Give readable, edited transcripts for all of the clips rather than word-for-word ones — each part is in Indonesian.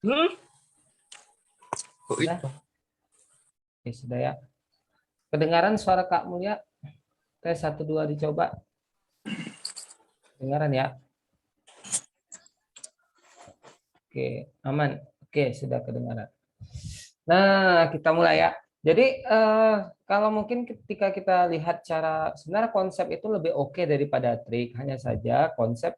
Hmm? Sudah? Oke, sudah ya. Kedengaran suara Kak Mulia? Tes 1 2 dicoba. Kedengaran ya? Oke, aman. Oke, sudah kedengaran. Nah, kita mulai ya. Jadi kalau mungkin ketika kita lihat cara sebenarnya konsep itu lebih oke daripada trik. Hanya saja konsep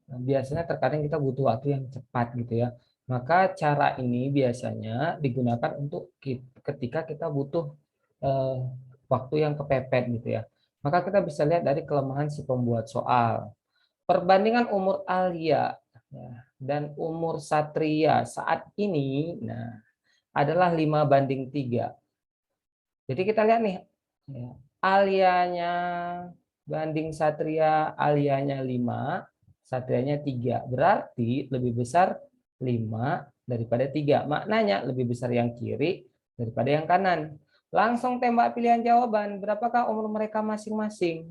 biasanya terkadang kita butuh waktu yang cepat gitu ya. Maka cara ini biasanya digunakan untuk ketika kita butuh eh, waktu yang kepepet gitu ya. Maka kita bisa lihat dari kelemahan si pembuat soal. Perbandingan umur Alia ya, dan umur Satria saat ini, nah adalah 5:3. Jadi kita lihat nih, ya, Alianya banding Satria, Alianya 5, Satrianya 3. Berarti lebih besar 5 daripada 3. Maknanya lebih besar yang kiri daripada yang kanan. Langsung tembak pilihan jawaban, berapakah umur mereka masing-masing?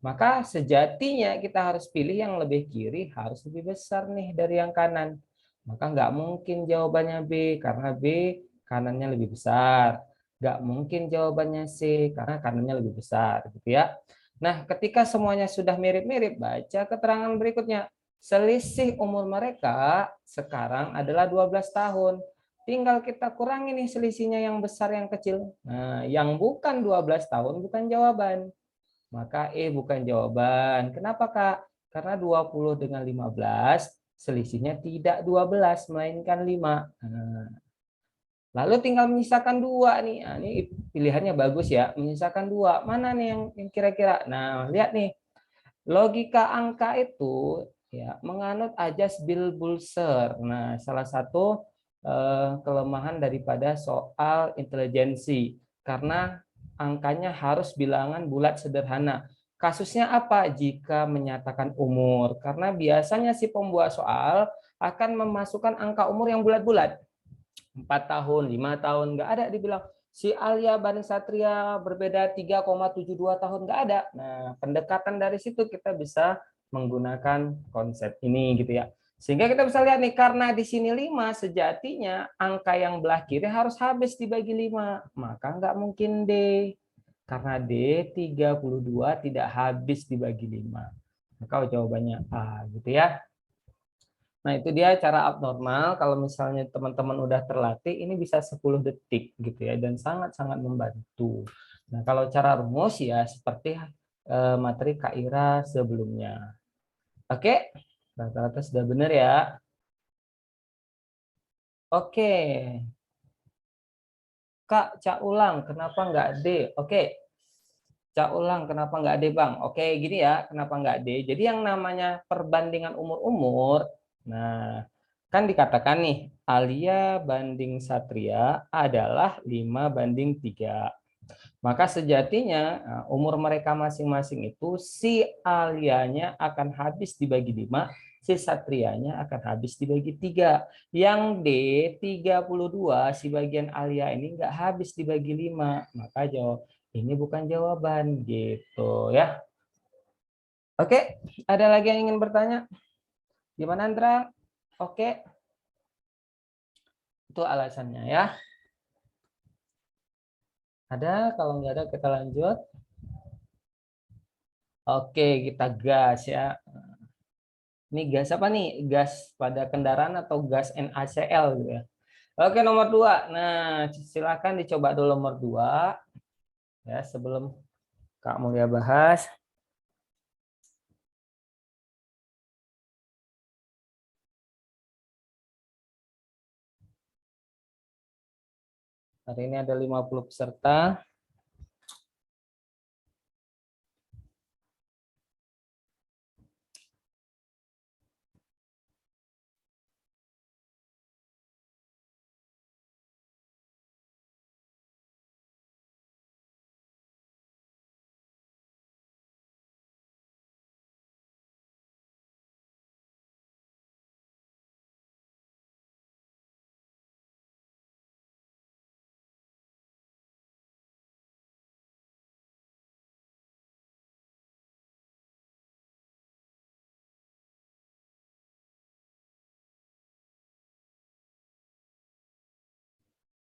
Maka sejatinya kita harus pilih yang lebih kiri harus lebih besar nih dari yang kanan. Maka nggak mungkin jawabannya B karena B kanannya lebih besar. Nggak mungkin jawabannya C karena kanannya lebih besar, gitu ya. Nah, ketika semuanya sudah mirip-mirip, baca keterangan berikutnya. Selisih umur mereka sekarang adalah 12 tahun. Tinggal kita kurangi nih selisihnya yang besar yang kecil. Nah, yang bukan 12 tahun bukan jawaban. Maka E bukan jawaban. Kenapa, Kak? Karena 20 dengan 15 selisihnya tidak 12 melainkan 5. Nah, lalu tinggal menyisakan 2 nih. Nah, ini pilihannya bagus ya. Menyisakan 2. Mana nih yang kira-kira? Nah, lihat nih. Logika angka itu ya menganut ajas Bilbulser. Nah, salah satu kelemahan daripada soal intelijensi karena angkanya harus bilangan bulat sederhana. Kasusnya apa jika menyatakan umur? Karena biasanya si pembuat soal akan memasukkan angka umur yang bulat-bulat. 4 tahun, 5 tahun, nggak ada dibilang si Alia Bani Satria berbeda 3,72 tahun, nggak ada. Nah, pendekatan dari situ kita bisa menggunakan konsep ini gitu ya. Sehingga kita bisa lihat nih, karena di sini 5, sejatinya angka yang belah kiri harus habis dibagi 5. Maka nggak mungkin D. Karena D 32 tidak habis dibagi 5. Maka jawabannya A gitu ya. Nah, itu dia cara abnormal. Kalau misalnya teman-teman udah terlatih, ini bisa 10 detik gitu ya, dan sangat-sangat membantu. Nah, kalau cara rumus ya seperti materi Kak Ira sebelumnya. Oke, rata-rata sudah benar ya. Oke, Kak, cak ulang, kenapa nggak D? Oke, cak ulang, kenapa nggak D, Bang? Oke, gini ya, kenapa nggak D? Jadi yang namanya perbandingan umur-umur, nah, kan dikatakan nih, Alia banding Satria adalah 5:3. Maka sejatinya umur mereka masing-masing itu si Alianya akan habis dibagi 5, si Satrianya akan habis dibagi 3. Yang D 32 si bagian Alia ini nggak habis dibagi 5. Maka jawab ini bukan jawaban gitu ya. Oke, ada lagi yang ingin bertanya? Gimana Andra? Oke, itu alasannya ya. Ada, kalau nggak ada kita lanjut. Oke, kita gas ya. Ini gas apa nih? Gas pada kendaraan atau gas NaCl gitu ya. Oke, nomor 2. Nah, silakan dicoba dulu nomor 2 ya sebelum Kak Mulia bahas. Hari ini ada 50 peserta.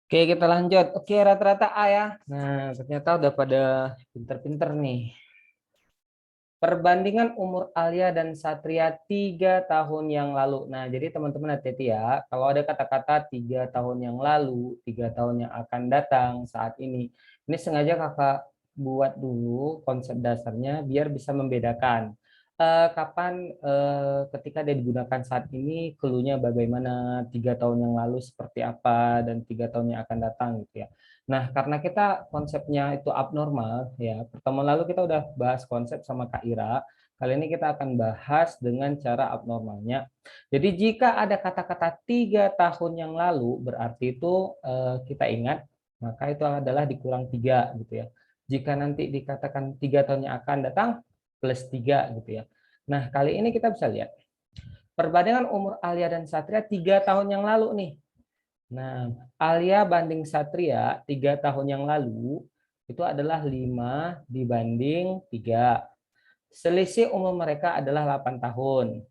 Oke, kita lanjut. Oke, rata-rata A ya. Nah, ternyata udah pada pinter-pinter nih. Perbandingan umur Alia dan Satria 3 tahun yang lalu. Nah, jadi teman-teman hati-hati ya. Kalau ada kata-kata 3 tahun yang lalu, 3 tahun yang akan datang saat ini sengaja kakak buat dulu konsep dasarnya biar bisa membedakan kapan ketika dia digunakan saat ini, clue-nya bagaimana, 3 tahun yang lalu seperti apa, dan 3 tahun yang akan datang gitu ya. Nah, karena kita konsepnya itu abnormal, ya, pertemuan lalu kita udah bahas konsep sama Kak Ira. Kali ini kita akan bahas dengan cara abnormalnya. Jadi jika ada kata-kata 3 tahun yang lalu, berarti itu kita ingat, maka itu adalah dikurang 3 gitu ya. Jika nanti dikatakan 3 tahun yang akan datang, plus 3 gitu ya. Nah, kali ini kita bisa lihat perbandingan umur Alia dan Satria 3 tahun yang lalu nih. Nah, Alia banding Satria 3 tahun yang lalu itu adalah 5 dibanding 3. Selisih umur mereka adalah 8 tahun.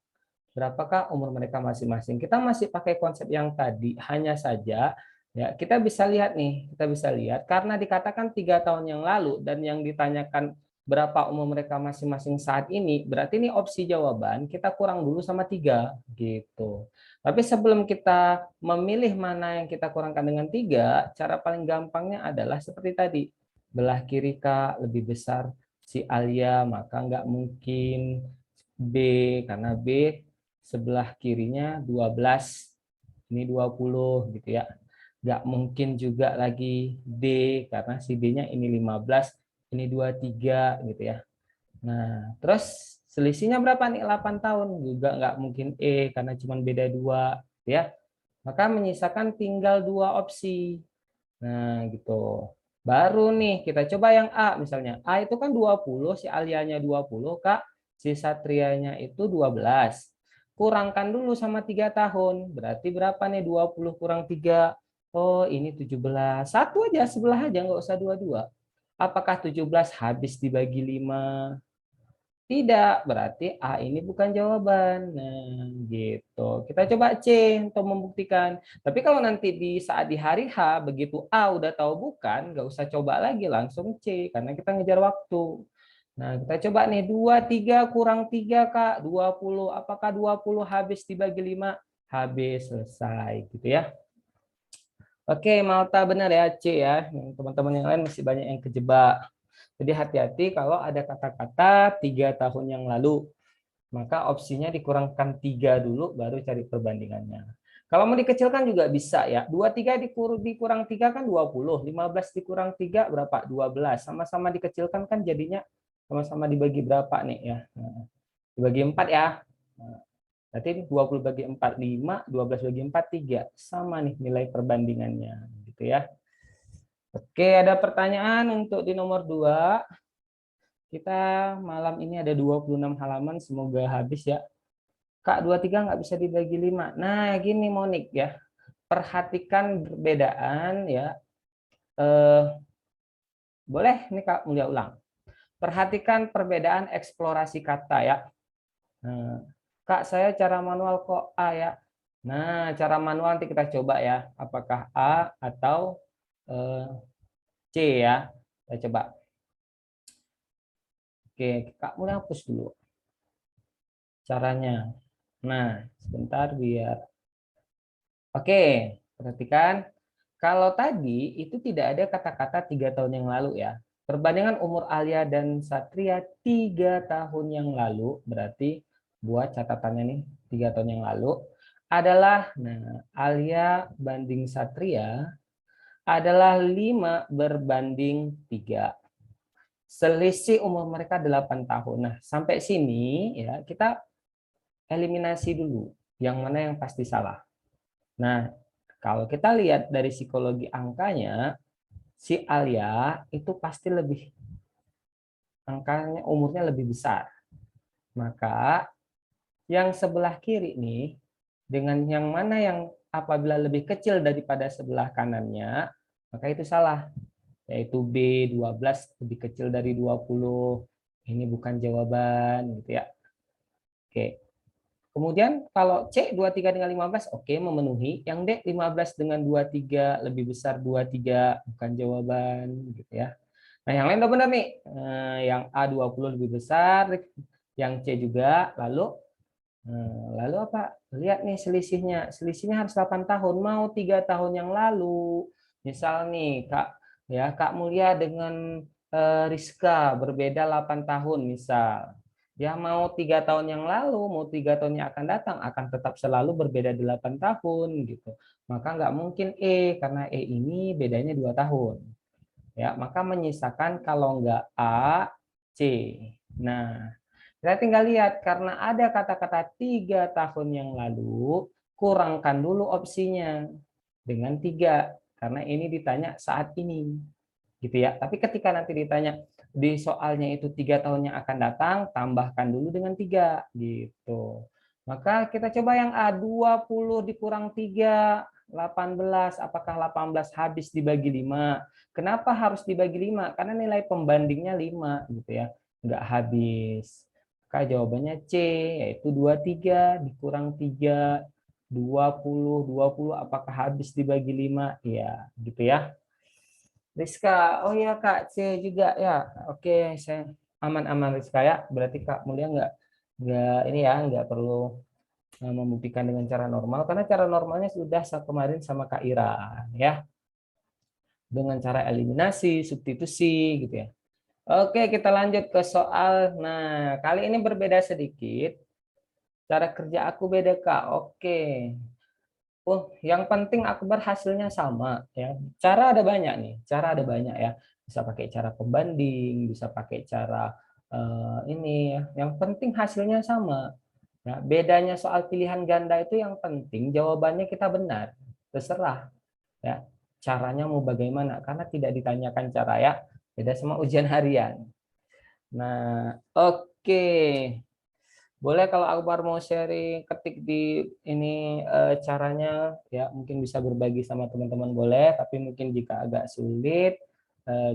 Berapakah umur mereka masing-masing? Kita masih pakai konsep yang tadi, hanya saja ya kita bisa lihat nih, kita bisa lihat karena dikatakan 3 tahun yang lalu dan yang ditanyakan berapa umur mereka masing-masing saat ini, berarti ini opsi jawaban kita kurang dulu sama 3 gitu. Tapi sebelum kita memilih mana yang kita kurangkan dengan 3, cara paling gampangnya adalah seperti tadi, belah kiri Kak lebih besar si Alia, maka nggak mungkin B, karena B sebelah kirinya 12, ini 20 gitu ya. Nggak mungkin juga lagi D, karena si D-nya ini 15, ini 23 gitu ya. Nah, terus selisihnya berapa nih? 8 tahun. Juga nggak mungkin E, karena cuma beda 2 ya. Maka menyisakan tinggal 2 opsi. Nah, gitu. Baru nih kita coba yang A misalnya. A itu kan 20, si Alianya 20, Kak. Si Satrianya itu 12. Kurangkan dulu sama 3 tahun. Berarti berapa nih 20 kurang 3? Oh, ini 17. Satu aja, sebelah aja, nggak usah dua-dua. Apakah 17 habis dibagi 5? Tidak, berarti A ini bukan jawaban. Nah, gitu. Kita coba C untuk membuktikan. Tapi kalau nanti di saat di hari H, begitu A udah tahu bukan, nggak usah coba lagi, langsung C. Karena kita ngejar waktu. Nah, kita coba nih, 23 kurang 3, Kak. 20. Apakah 20 habis dibagi 5? Habis, selesai. Gitu ya. Oke, Malta benar ya, C ya. Teman-teman yang lain masih banyak yang kejebak. Jadi hati-hati kalau ada kata-kata 3 tahun yang lalu, maka opsinya dikurangkan 3 dulu, baru cari perbandingannya. Kalau mau dikecilkan juga bisa ya. 23 dikurang 3 kan 20, 15 dikurang 3 berapa? 12. Sama-sama dikecilkan kan jadinya sama-sama dibagi berapa nih ya? Nah, dibagi 4 ya. Nah, berarti 20 bagi 4, 5, 12 bagi 4, 3. Sama nih nilai perbandingannya. Gitu ya. Oke, ada pertanyaan untuk di nomor 2. Kita malam ini ada 26 halaman, semoga habis ya. Kak, 23 nggak bisa dibagi 5. Nah, gini Monik ya. Perhatikan perbedaan ya. Eh, boleh nih Kak Mulia ulang. Perhatikan perbedaan eksplorasi kata ya. Nah, Kak, saya cara manual kok A ya. Nah, cara manual nanti kita coba ya. Apakah A atau eh, C ya. Kita coba. Oke, Kak Mulia hapus dulu caranya. Nah, sebentar biar. Oke, perhatikan. Kalau tadi itu tidak ada kata-kata 3 tahun yang lalu ya. Perbandingan umur Alia dan Satria 3 tahun yang lalu, berarti buat catatannya nih 3 tahun yang lalu adalah, nah, Alia banding Satria adalah 5 berbanding 3. Selisih umur mereka 8 tahun. Nah, sampai sini ya kita eliminasi dulu yang mana yang pasti salah. Nah, kalau kita lihat dari psikologi angkanya, si Alia itu pasti lebih, angkanya umurnya lebih besar. Maka yang sebelah kiri nih, dengan yang mana yang apabila lebih kecil daripada sebelah kanannya, maka itu salah. Yaitu B 12 lebih kecil dari 20. Ini bukan jawaban gitu ya. Oke. Kemudian kalau C 23 dengan 15, oke, memenuhi. Yang D 15 dengan 23 lebih besar 23, bukan jawaban gitu ya. Nah, yang lain udah benar nih. Yang A 20 lebih besar, yang C juga. Lalu apa? Lihat nih selisihnya. Selisihnya harus 8 tahun. Mau 3 tahun yang lalu. Misal nih, Kak Mulia dengan Rizka berbeda 8 tahun misal. Ya mau 3 tahun yang lalu, mau 3 tahun yang akan datang, akan tetap selalu berbeda 8 tahun gitu. Maka nggak mungkin E, karena E ini bedanya 2 tahun. Ya, maka menyisakan kalau nggak A, C. Nah, kita tinggal lihat karena ada kata-kata 3 tahun yang lalu, kurangkan dulu opsinya dengan 3 karena ini ditanya saat ini, gitu ya. Tapi ketika nanti ditanya di soalnya itu 3 tahun yang akan datang, tambahkan dulu dengan 3, gitu. Maka kita coba yang A, 20 dikurang 3, 18. Apakah 18 habis dibagi 5? Kenapa harus dibagi 5? Karena nilai pembandingnya 5, gitu ya. Nggak habis. Maka jawabannya C, yaitu 23 dikurang 3, 20. 20 apakah habis dibagi 5? Ya, gitu ya. Rizka, oh iya Kak, C juga ya. Oke, saya aman-aman Rizka ya. Berarti Kak Mulia nggak ini ya, nggak perlu membuktikan dengan cara normal karena cara normalnya sudah kemarin sama Kak Ira ya. Dengan cara eliminasi, substitusi gitu ya. Oke, kita lanjut ke soal. Nah, kali ini berbeda sedikit. Cara kerja aku beda Kak. Oke. Oh, yang penting Akbar hasilnya sama ya. Cara ada banyak nih, cara ada banyak ya. Bisa pakai cara pembanding, bisa pakai cara ini ya. Yang penting hasilnya sama. Ya, bedanya soal pilihan ganda itu yang penting jawabannya kita benar. Terserah ya. Caranya mau bagaimana karena tidak ditanyakan cara ya. Beda sama ujian harian. Nah, oke. Boleh kalau Akbar mau sharing ketik di ini caranya ya mungkin bisa berbagi sama teman-teman boleh tapi mungkin jika agak sulit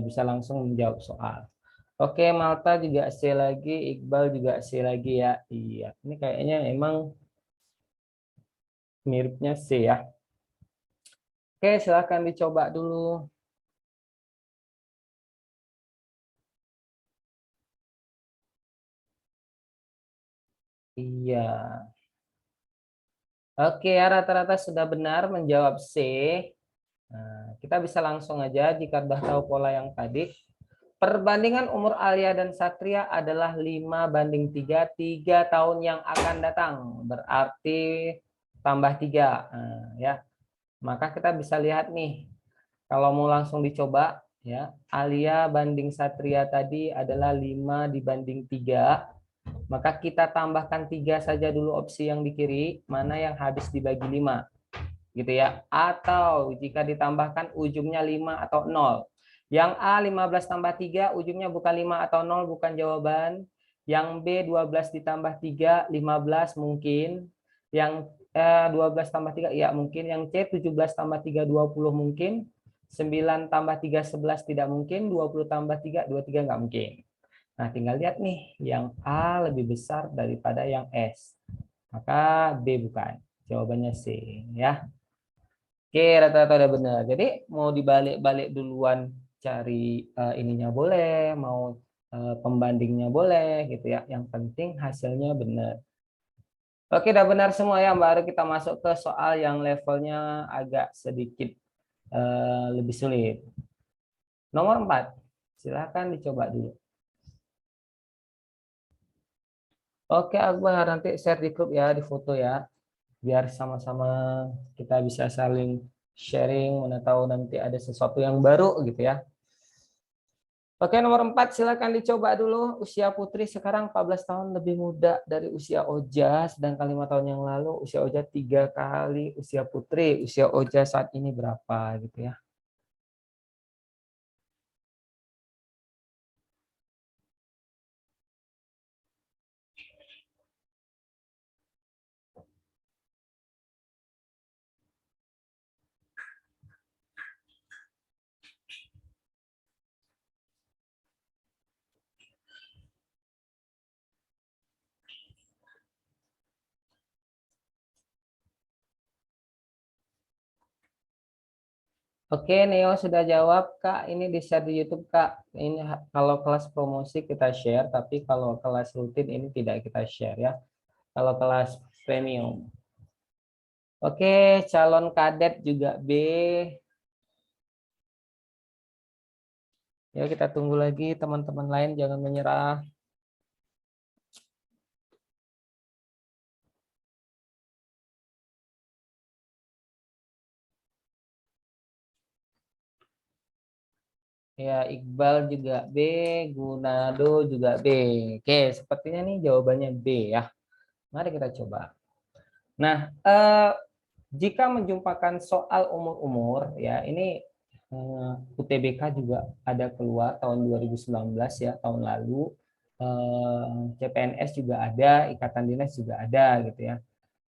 bisa langsung menjawab soal. Oke, Malta juga C lagi, Iqbal juga C lagi ya. Iya, ini kayaknya emang miripnya C ya. Oke, silahkan dicoba dulu. Iya. Oke, ya rata-rata sudah benar menjawab C. Nah, kita bisa langsung aja jika sudah tahu pola yang tadi. Perbandingan umur Alia dan Satria adalah 5:3, 3 tahun yang akan datang. Berarti tambah 3. Nah, ya. Maka kita bisa lihat nih, kalau mau langsung dicoba, ya Alia banding Satria tadi adalah 5:3. Maka kita tambahkan 3 saja dulu opsi yang di kiri, mana yang habis dibagi 5 gitu ya. Atau jika ditambahkan ujungnya 5 atau 0. Yang A 15 tambah 3 ujungnya bukan 5 atau 0 bukan jawaban. Yang B 12 ditambah 3 15 mungkin. Yang 12 tambah 3 ya mungkin. Yang C 17 tambah 3 20 mungkin. 9 tambah 3 11 tidak mungkin. 20 tambah 3 23 nggak mungkin. Nah, tinggal lihat nih, yang A lebih besar daripada yang S. Maka B bukan. Jawabannya C ya. Oke, rata-rata udah benar. Jadi mau dibalik-balik duluan cari ininya boleh, mau pembandingnya boleh gitu ya. Yang penting hasilnya benar. Oke, udah benar semua ya. Baru kita masuk ke soal yang levelnya agak sedikit lebih sulit. Nomor 4. Silahkan dicoba dulu. Oke, Akbar nanti share di grup ya, di foto ya. Biar sama-sama kita bisa saling sharing, mana tahu nanti ada sesuatu yang baru gitu ya. Oke, nomor 4 silakan dicoba dulu. Usia Putri sekarang 14 tahun lebih muda dari usia Oja, sedangkan 5 tahun yang lalu usia Oja 3 kali usia Putri. Usia Oja saat ini berapa gitu ya. Oke, Neo sudah jawab, Kak. Ini di-share di YouTube, Kak. Ini kalau kelas promosi kita share, tapi kalau kelas rutin ini tidak kita share ya. Kalau kelas premium. Oke, calon kadet juga B. Ya, kita tunggu lagi teman-teman lain, jangan menyerah. Ya, Iqbal juga B, Gunado juga B. Oke, sepertinya nih jawabannya B ya. Mari kita coba. Nah, jika menjumpakan soal umur-umur ya, ini UTBK juga ada keluar tahun 2019 ya, tahun lalu. CPNS juga ada, Ikatan Dinas juga ada gitu ya.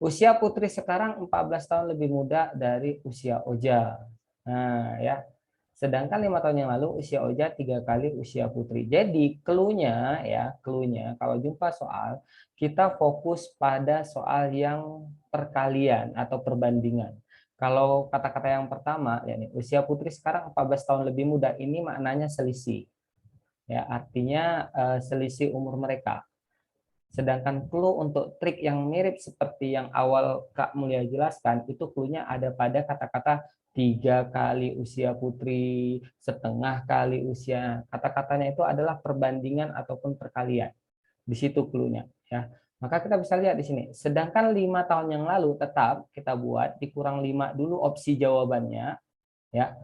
Usia putri sekarang 14 tahun lebih muda dari usia Oja. Nah, ya. Sedangkan 5 tahun yang lalu usia Oja 3 kali usia putri. Jadi clue-nya ya, clue-nya kalau jumpa soal, kita fokus pada soal yang perkalian atau perbandingan. Kalau kata-kata yang pertama, ya nih, usia putri sekarang 14 tahun lebih muda, ini maknanya selisih. Ya, artinya selisih umur mereka. Sedangkan clue untuk trik yang mirip seperti yang awal Kak Mulia jelaskan, itu clue-nya ada pada kata-kata 3 kali usia putri, setengah kali usia. Kata-katanya itu adalah perbandingan ataupun perkalian. Di situ clue-nya. Ya. Maka kita bisa lihat di sini. Sedangkan 5 tahun yang lalu tetap kita buat dikurang 5 dulu opsi jawabannya. Ya,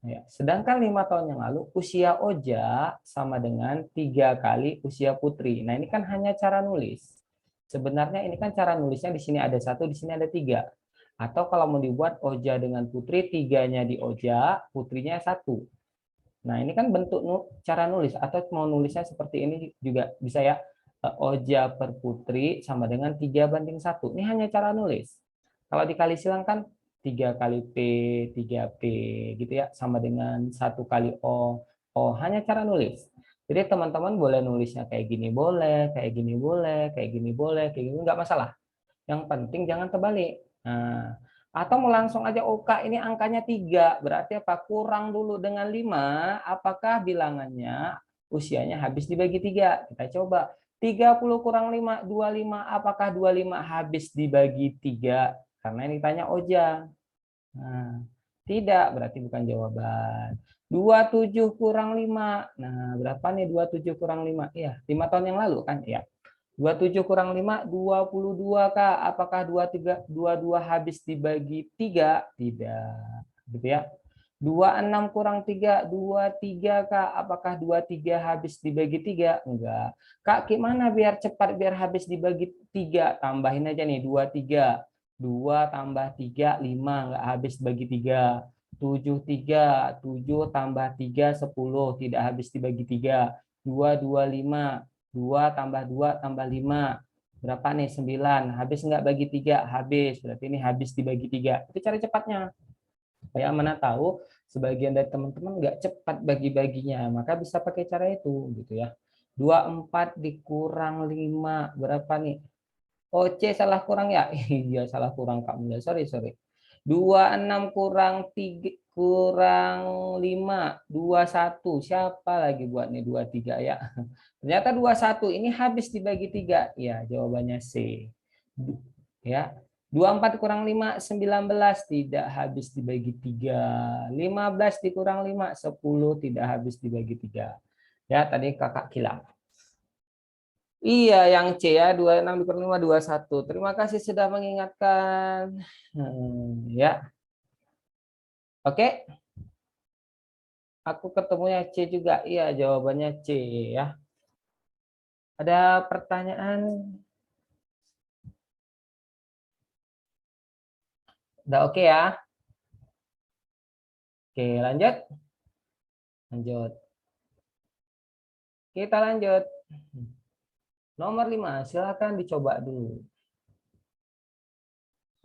ya. Sedangkan 5 tahun yang lalu usia Oja sama dengan 3 kali usia Putri. Nah ini kan hanya cara nulis. Sebenarnya ini kan cara nulisnya di sini ada 1, di sini ada 3. Atau kalau mau dibuat Oja dengan Putri, 3-nya di Oja, Putrinya 1. Nah ini kan bentuk cara nulis. Atau mau nulisnya seperti ini juga bisa ya. Oja per Putri sama dengan 3:1. Ini hanya cara nulis. Kalau dikali silang kan 3 kali P, 3P gitu ya, sama dengan 1 kali O. Oh, hanya cara nulis. Jadi teman-teman boleh nulisnya kayak gini boleh, kayak gini boleh, kayak gini boleh, kayak gini nggak masalah. Yang penting jangan terbalik. Nah, atau mau langsung aja OK ini angkanya 3, berarti apa? Kurang dulu dengan 5, apakah bilangannya usianya habis dibagi 3? Kita coba. 30 kurang 5, 25. Apakah 25 habis dibagi 3? Karena ini tanya Oja. Nah, tidak, berarti bukan jawaban. 27 kurang 5. Nah, berapa nih 27 kurang 5? Iya, 5 tahun yang lalu kan? Iya. 27 kurang 5, 22, Kak. Apakah 22 habis dibagi 3? Tidak. Gitu ya. 26 kurang 3, 23, Kak. Apakah 23 habis dibagi 3? Enggak. Kak, gimana biar cepat, biar habis dibagi 3? Tambahin aja nih, 23. 2 tambah 3, 5. Enggak habis bagi 3. 7, 3. 7 tambah 3, 10. Tidak habis dibagi 3. 2, 2, 5. 2 tambah 2 tambah 5. Berapa nih? 9. Habis enggak bagi 3? Habis. Berarti ini habis dibagi 3. Itu cara cepatnya. Supaya mana tahu sebagian dari teman-teman nggak cepat bagi-baginya, maka bisa pakai cara itu gitu ya. 24 dikurang 5 berapa nih? Oh, C salah kurang ya? Iya, salah kurang Kak Mulia. Sorry, sorry. 26 kurang 3 kurang 5, 21. Siapa lagi buat nih 23 ya? Ternyata 21 ini habis dibagi 3. Ya, jawabannya C. Ya. 24 kurang 5, 19 tidak habis dibagi 3. 15 dikurang 5, 10 tidak habis dibagi 3. Ya, tadi Kakak kilap. Iya, yang C ya, 26 dikurang 5, 21. Terima kasih sudah mengingatkan. Ya, oke. Aku ketemunya C juga. Iya, jawabannya C ya. Ada pertanyaan? Udah oke ya? Oke, lanjut. Lanjut. Kita lanjut. Nomor 5, silakan dicoba dulu.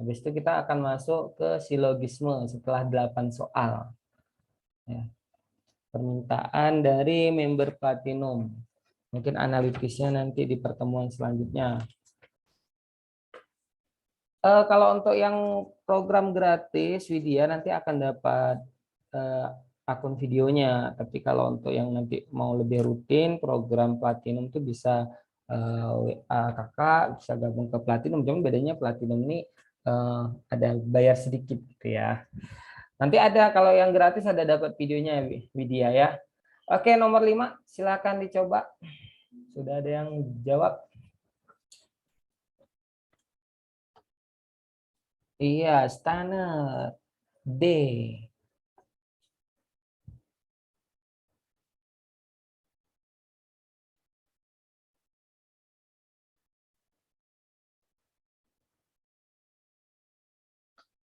Habis itu kita akan masuk ke silogisme setelah 8 soal. Ya. Permintaan dari member Platinum. Mungkin analitisnya nanti di pertemuan selanjutnya. Kalau untuk yang program gratis, Widya nanti akan dapat eh, akun videonya. Tapi kalau untuk yang nanti mau lebih rutin, program Platinum tuh bisa WA kakak, bisa gabung ke Platinum. Cuma bedanya Platinum ini ada bayar sedikit gitu ya. Nanti ada kalau yang gratis ada dapat videonya Widya ya. Oke, nomor 5 silakan dicoba. Sudah ada yang jawab? Iya, standar D.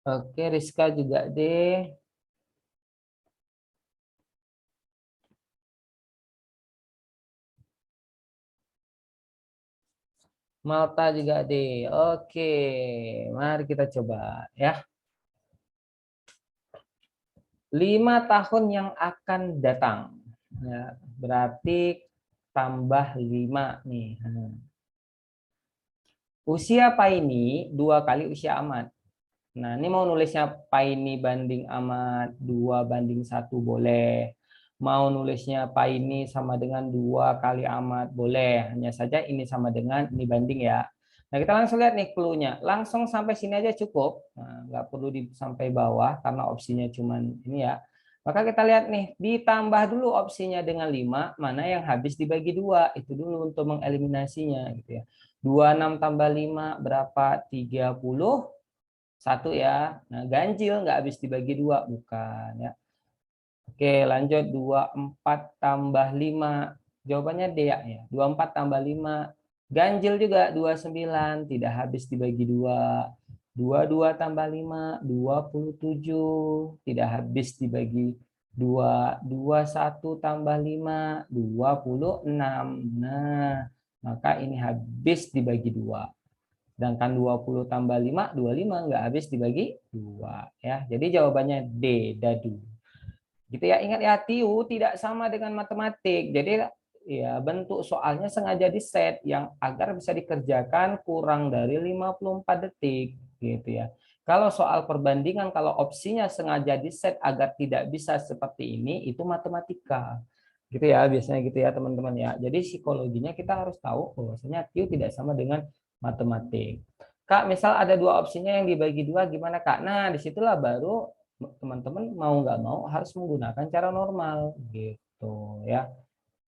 Oke, Rizka juga D. Malta juga D. Oke, mari kita coba ya. 5 tahun yang akan datang. Ya, berarti tambah 5 nih. Usia Paine 2 kali usia Ahmad. Nah, ini mau nulisnya Paine banding Ahmad 2:1 boleh. Mau nulisnya Paine sama dengan 2 kali Ahmad boleh. Hanya saja ini sama dengan ini banding ya. Nah, kita langsung lihat nih clue-nya. Langsung sampai sini aja cukup. Nah, nggak perlu sampai bawah karena opsinya cuman ini ya. Maka kita lihat nih, ditambah dulu opsinya dengan 5, mana yang habis dibagi 2. Itu dulu untuk mengeliminasinya gitu ya. 26 tambah 5 berapa? 31 ya. Nah, ganjil nggak habis dibagi 2, bukan ya. Oke, lanjut 24 tambah 5. Jawabannya D ya. 24 tambah 5. Ganjil juga 29, tidak habis dibagi 2. 22 tambah 5, 27. Tidak habis dibagi 2. 21 tambah 5, 26. Nah, maka ini habis dibagi 2. Sedangkan 20 tambah 5, 25 nggak habis dibagi 2 ya. Jadi jawabannya D, dadu. Gitu ya. Ingat ya, TIU tidak sama dengan matematik. Jadi ya bentuk soalnya sengaja di set yang agar bisa dikerjakan kurang dari 54 detik gitu ya. Kalau soal perbandingan, kalau opsinya sengaja di set agar tidak bisa seperti ini, itu matematika. Gitu ya, biasanya gitu ya teman-teman ya. Jadi psikologinya kita harus tahu bahwasanya TIU tidak sama dengan matematik. Kak, misal ada 2 opsinya yang dibagi 2, gimana Kak? Nah, disitulah baru teman-teman mau nggak mau harus menggunakan cara normal gitu ya.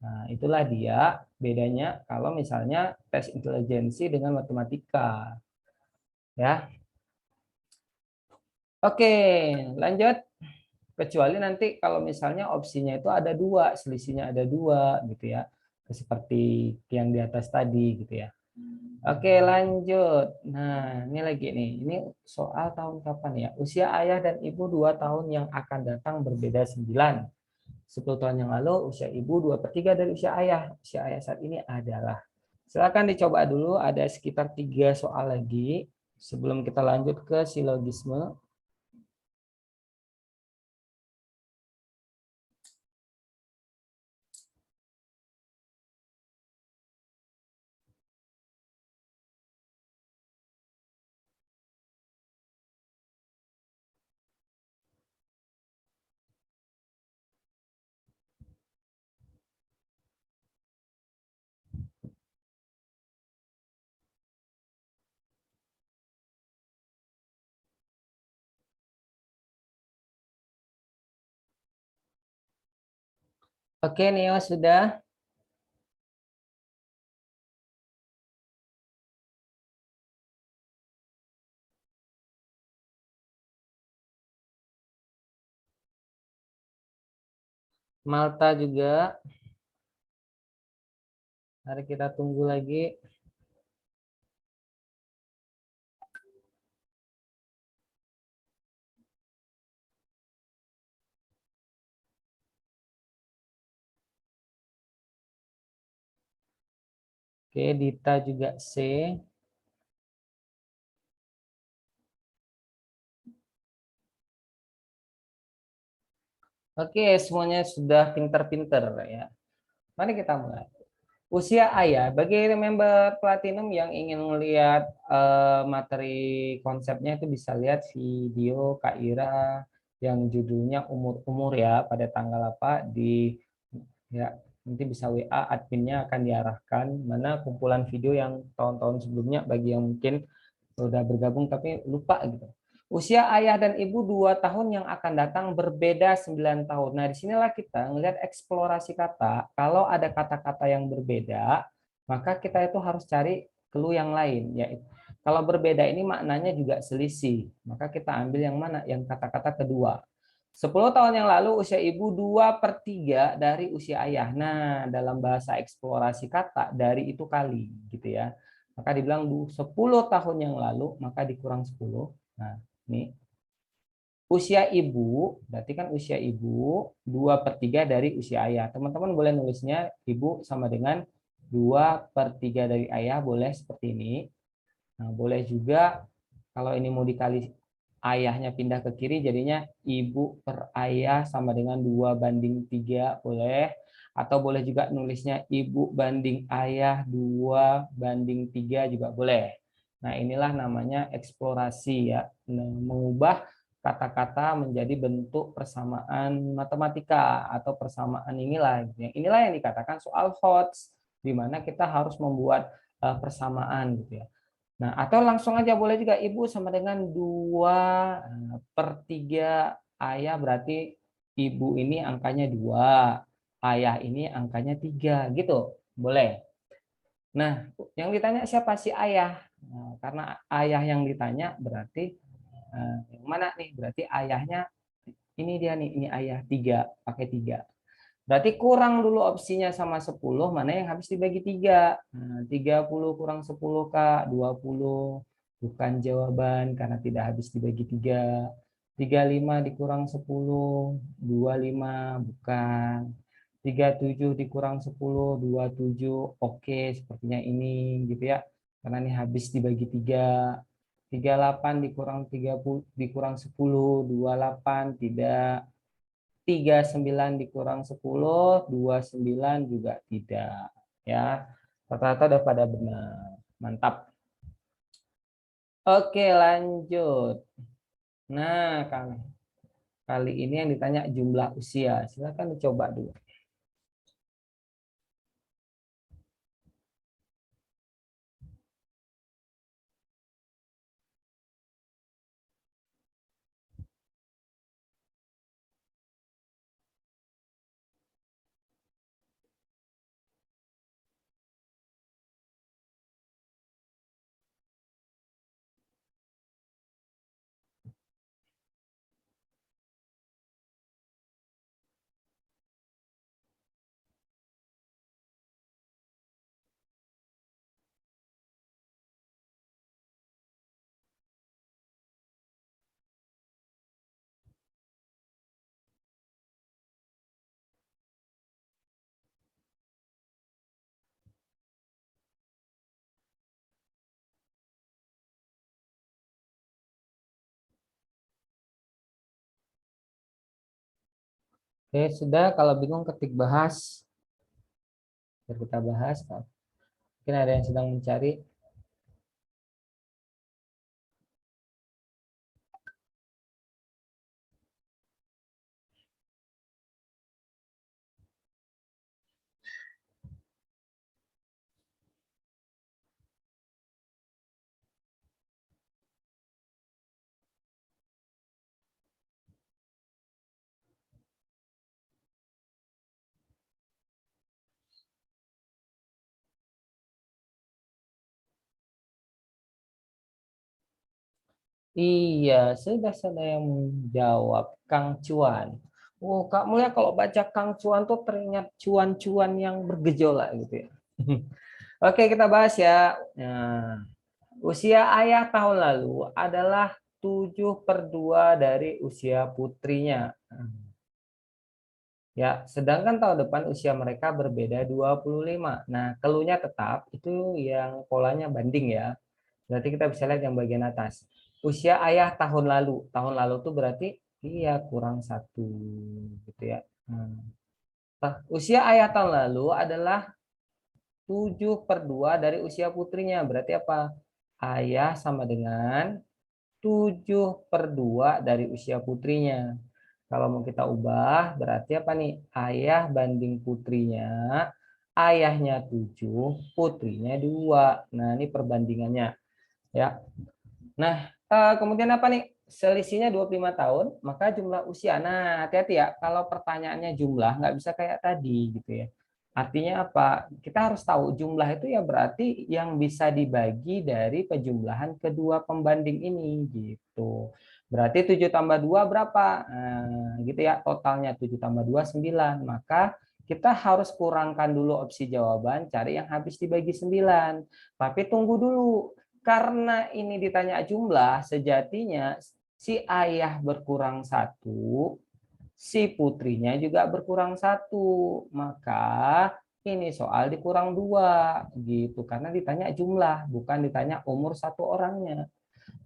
Nah, itulah dia bedanya kalau misalnya tes intelijensi dengan matematika ya. Oke, lanjut. Kecuali nanti kalau misalnya opsinya itu ada 2, selisihnya ada 2 gitu ya. Seperti yang di atas tadi gitu ya. Oke, lanjut. Nah, ini lagi nih. Ini soal tahun kapan ya? Usia ayah dan ibu 2 tahun yang akan datang berbeda 9. 10 tahun yang lalu usia ibu 2/3 dari usia ayah. Usia ayah saat ini adalah. Silakan dicoba dulu, ada sekitar 3 soal lagi sebelum kita lanjut ke silogisme. Oke, Neo sudah. Malta juga. Mari kita tunggu lagi. Oke, Dita juga C. Oke, semuanya sudah pinter-pinter ya. Mari kita mulai. Usia ayah, bagi member Platinum yang ingin melihat materi konsepnya itu bisa lihat video Kak Ira yang judulnya umur-umur ya, pada tanggal apa ya, nanti bisa WA, adminnya akan diarahkan mana kumpulan video yang tahun-tahun sebelumnya bagi yang mungkin sudah bergabung tapi lupa gitu. Usia ayah dan ibu 2 tahun yang akan datang berbeda 9 tahun. Nah, disinilah kita ngelihat eksplorasi kata. Kalau ada kata-kata yang berbeda, maka kita itu harus cari clue yang lain. Yaitu, kalau berbeda ini maknanya juga selisih. Maka kita ambil yang mana? Yang kata-kata kedua. 10 tahun yang lalu usia ibu 2/3 dari usia ayah. Nah, dalam bahasa eksplorasi kata, dari itu kali gitu ya. Maka dibilang 10 tahun yang lalu, maka dikurang 10. Nah, ini usia ibu, berarti kan usia ibu 2/3 dari usia ayah. Teman-teman boleh nulisnya ibu sama dengan 2/3 dari ayah, boleh seperti ini. Nah, boleh juga kalau ini mau dikali ayahnya pindah ke kiri, jadinya ibu per ayah sama dengan 2/3, boleh. Atau boleh juga nulisnya ibu banding ayah 2/3 juga boleh. Nah, inilah namanya eksplorasi ya, mengubah kata-kata menjadi bentuk persamaan matematika atau persamaan inilah. Inilah yang dikatakan soal HOTS, di mana kita harus membuat persamaan gitu ya. Nah, atau langsung aja boleh juga ibu sama dengan 2/3 ayah, berarti ibu ini angkanya 2, ayah ini angkanya 3 gitu. Boleh. Nah, yang ditanya siapa si ayah? Nah, karena ayah yang ditanya berarti yang mana nih? Berarti ayahnya ini dia nih, ini ayah 3, pakai 3. Berarti kurang dulu opsinya sama 10, mana yang habis dibagi 3. Nah, 30 kurang 10, Kak, 20. Bukan jawaban karena tidak habis dibagi 3. 35 dikurang 10, 25, bukan. 37 dikurang 10, 27. Oke, sepertinya ini gitu ya. Karena ini habis dibagi 3. 38 dikurang 30 dikurang 10, 28, tidak. 39 dikurang 10, 29 juga tidak. Ya, rata-rata udah pada benar. Mantap. Oke, lanjut. Nah, kali ini yang ditanya jumlah usia. Silakan dicoba dulu. Oke, sudah. Kalau bingung ketik bahas. Biar kita bahas. Mungkin ada yang sedang mencari. Iya, sudah ada yang menjawab. Kang Cuan. Oh, Kak Mulia kalau baca Kang Cuan tuh teringat cuan-cuan yang bergejolak gitu ya. Oke, kita bahas ya. Nah, usia ayah tahun lalu adalah 7/2 dari usia putrinya. Ya, sedangkan tahun depan usia mereka berbeda 25. Nah, keluhnya tetap itu yang polanya banding ya. Berarti kita bisa lihat yang bagian atas. Usia ayah tahun lalu. Tahun lalu tuh berarti iya kurang 1 gitu ya. Usia ayah tahun lalu adalah 7/2 dari usia putrinya. Berarti apa? Ayah sama dengan 7/2 dari usia putrinya. Kalau mau kita ubah, berarti apa nih? Ayah banding putrinya, ayahnya 7, putrinya 2. Nah, ini perbandingannya. Ya. Nah, kemudian apa nih? Selisihnya 25 tahun, maka jumlah usia. Nah, hati-hati ya, kalau pertanyaannya jumlah, nggak bisa kayak tadi gitu ya. Artinya apa? Kita harus tahu jumlah itu ya berarti yang bisa dibagi dari penjumlahan kedua pembanding ini gitu. Berarti 7 tambah 2 berapa? Nah, gitu ya, totalnya 7 tambah 2 9. Maka kita harus kurangkan dulu opsi jawaban, cari yang habis dibagi 9. Tapi tunggu dulu, karena ini ditanya jumlah, sejatinya si ayah berkurang 1, si putrinya juga berkurang 1. Maka ini soal dikurang 2 gitu, karena ditanya jumlah, bukan ditanya umur satu orangnya.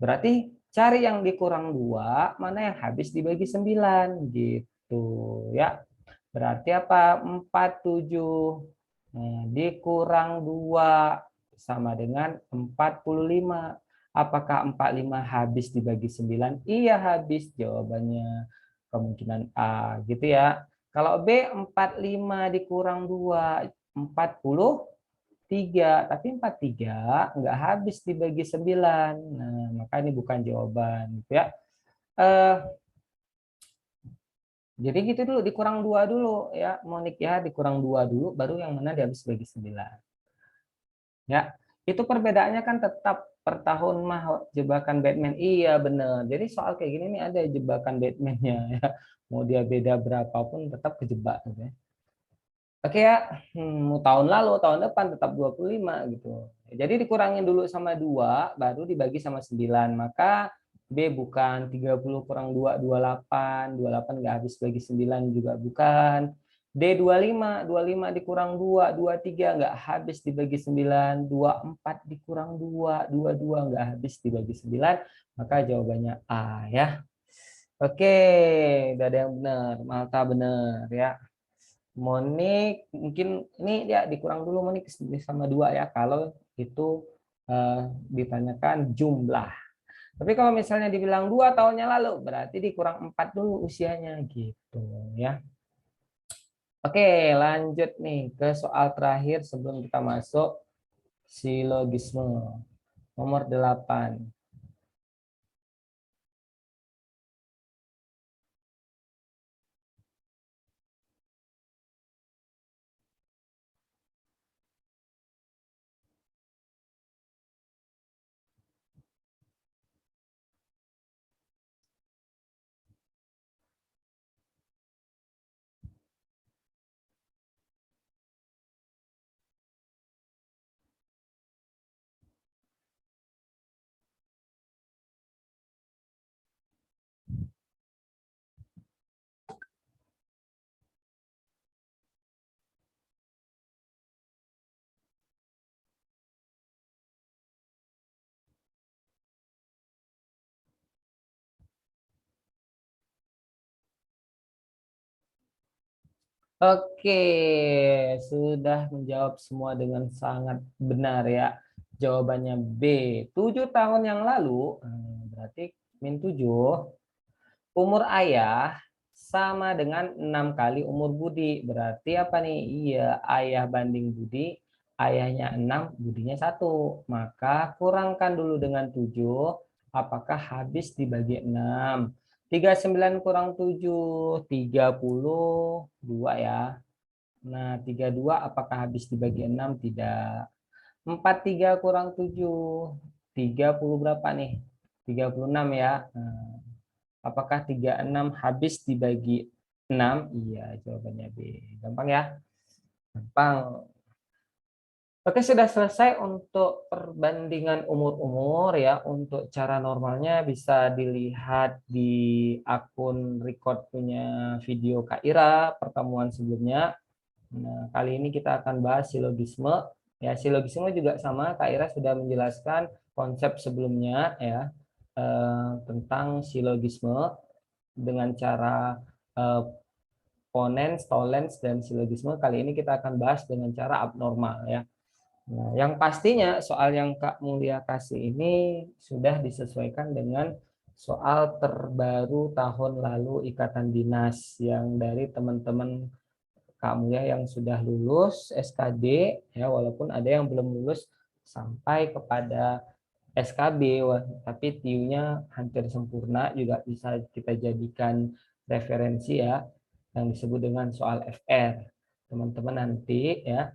Berarti cari yang dikurang 2, mana yang habis dibagi 9 gitu ya. Berarti apa? 47 dikurang 2 sama dengan 45. Apakah 45 habis dibagi 9? Iya habis, jawabannya kemungkinan A gitu ya. Kalau B 45 dikurang 2, 43, tapi 43 nggak habis dibagi 9. Nah, maka ini bukan jawaban gitu ya. Eh, jadi gitu dulu, dikurang 2 dulu ya, Monik ya, dikurang 2 dulu, baru yang mana dihabis bagi 9. Ya, itu perbedaannya kan tetap per tahun mah jebakan Batman. Iya bener. Jadi soal kayak gini nih ada jebakan Batman-nya ya. Mau dia beda berapapun tetap kejebak gitu ya. Oke ya, mau tahun lalu, tahun depan tetap 25 gitu. Jadi dikurangin dulu sama 2, baru dibagi sama 9. Maka B bukan 30 kurang 2, 28. 28 nggak habis bagi 9 juga bukan. D 25, 25 dikurang 2, 23 nggak habis dibagi 9. 24 dikurang 2, 22 nggak habis dibagi 9. Maka jawabannya A ya. Oke, udah ada yang benar. Malta benar ya. Monik mungkin ini ya dikurang dulu Monik sama 2 ya kalau itu ditanyakan jumlah. Tapi kalau misalnya dibilang 2 tahunnya lalu berarti dikurang 4 dulu usianya gitu ya. Oke, lanjut nih ke soal terakhir sebelum kita masuk silogisme nomor 8. Oke, sudah menjawab semua dengan sangat benar ya. Jawabannya B. 7 tahun yang lalu, berarti min 7, umur ayah sama dengan 6 kali umur Budi. Berarti apa nih? Iya, ayah banding Budi, ayahnya 6, Budinya 1. Maka kurangkan dulu dengan 7, apakah habis dibagi 6? 39 kurang 7, 32 ya. Nah, 32 apakah habis dibagi 6? Tidak. 43 kurang 7, 30 berapa nih? 36 ya. Nah, apakah 36 habis dibagi 6? Iya, jawabannya B. Gampang ya? Gampang. Oke, sudah selesai untuk perbandingan umur-umur ya. Untuk cara normalnya bisa dilihat di akun record punya video Kak Ira pertemuan sebelumnya. Nah, kali ini kita akan bahas silogisme. Ya, silogisme juga sama, Kak Ira sudah menjelaskan konsep sebelumnya ya tentang silogisme dengan cara eh, ponens, tolens, dan silogisme. Kali ini kita akan bahas dengan cara abnormal ya. Nah, yang pastinya soal yang Kak Mulia kasih ini sudah disesuaikan dengan soal terbaru tahun lalu ikatan dinas yang dari teman-teman kamu ya yang sudah lulus SKD ya, walaupun ada yang belum lulus sampai kepada SKB, tapi TIU-nya hampir sempurna, juga bisa kita jadikan referensi ya, yang disebut dengan soal FR. Teman-teman nanti ya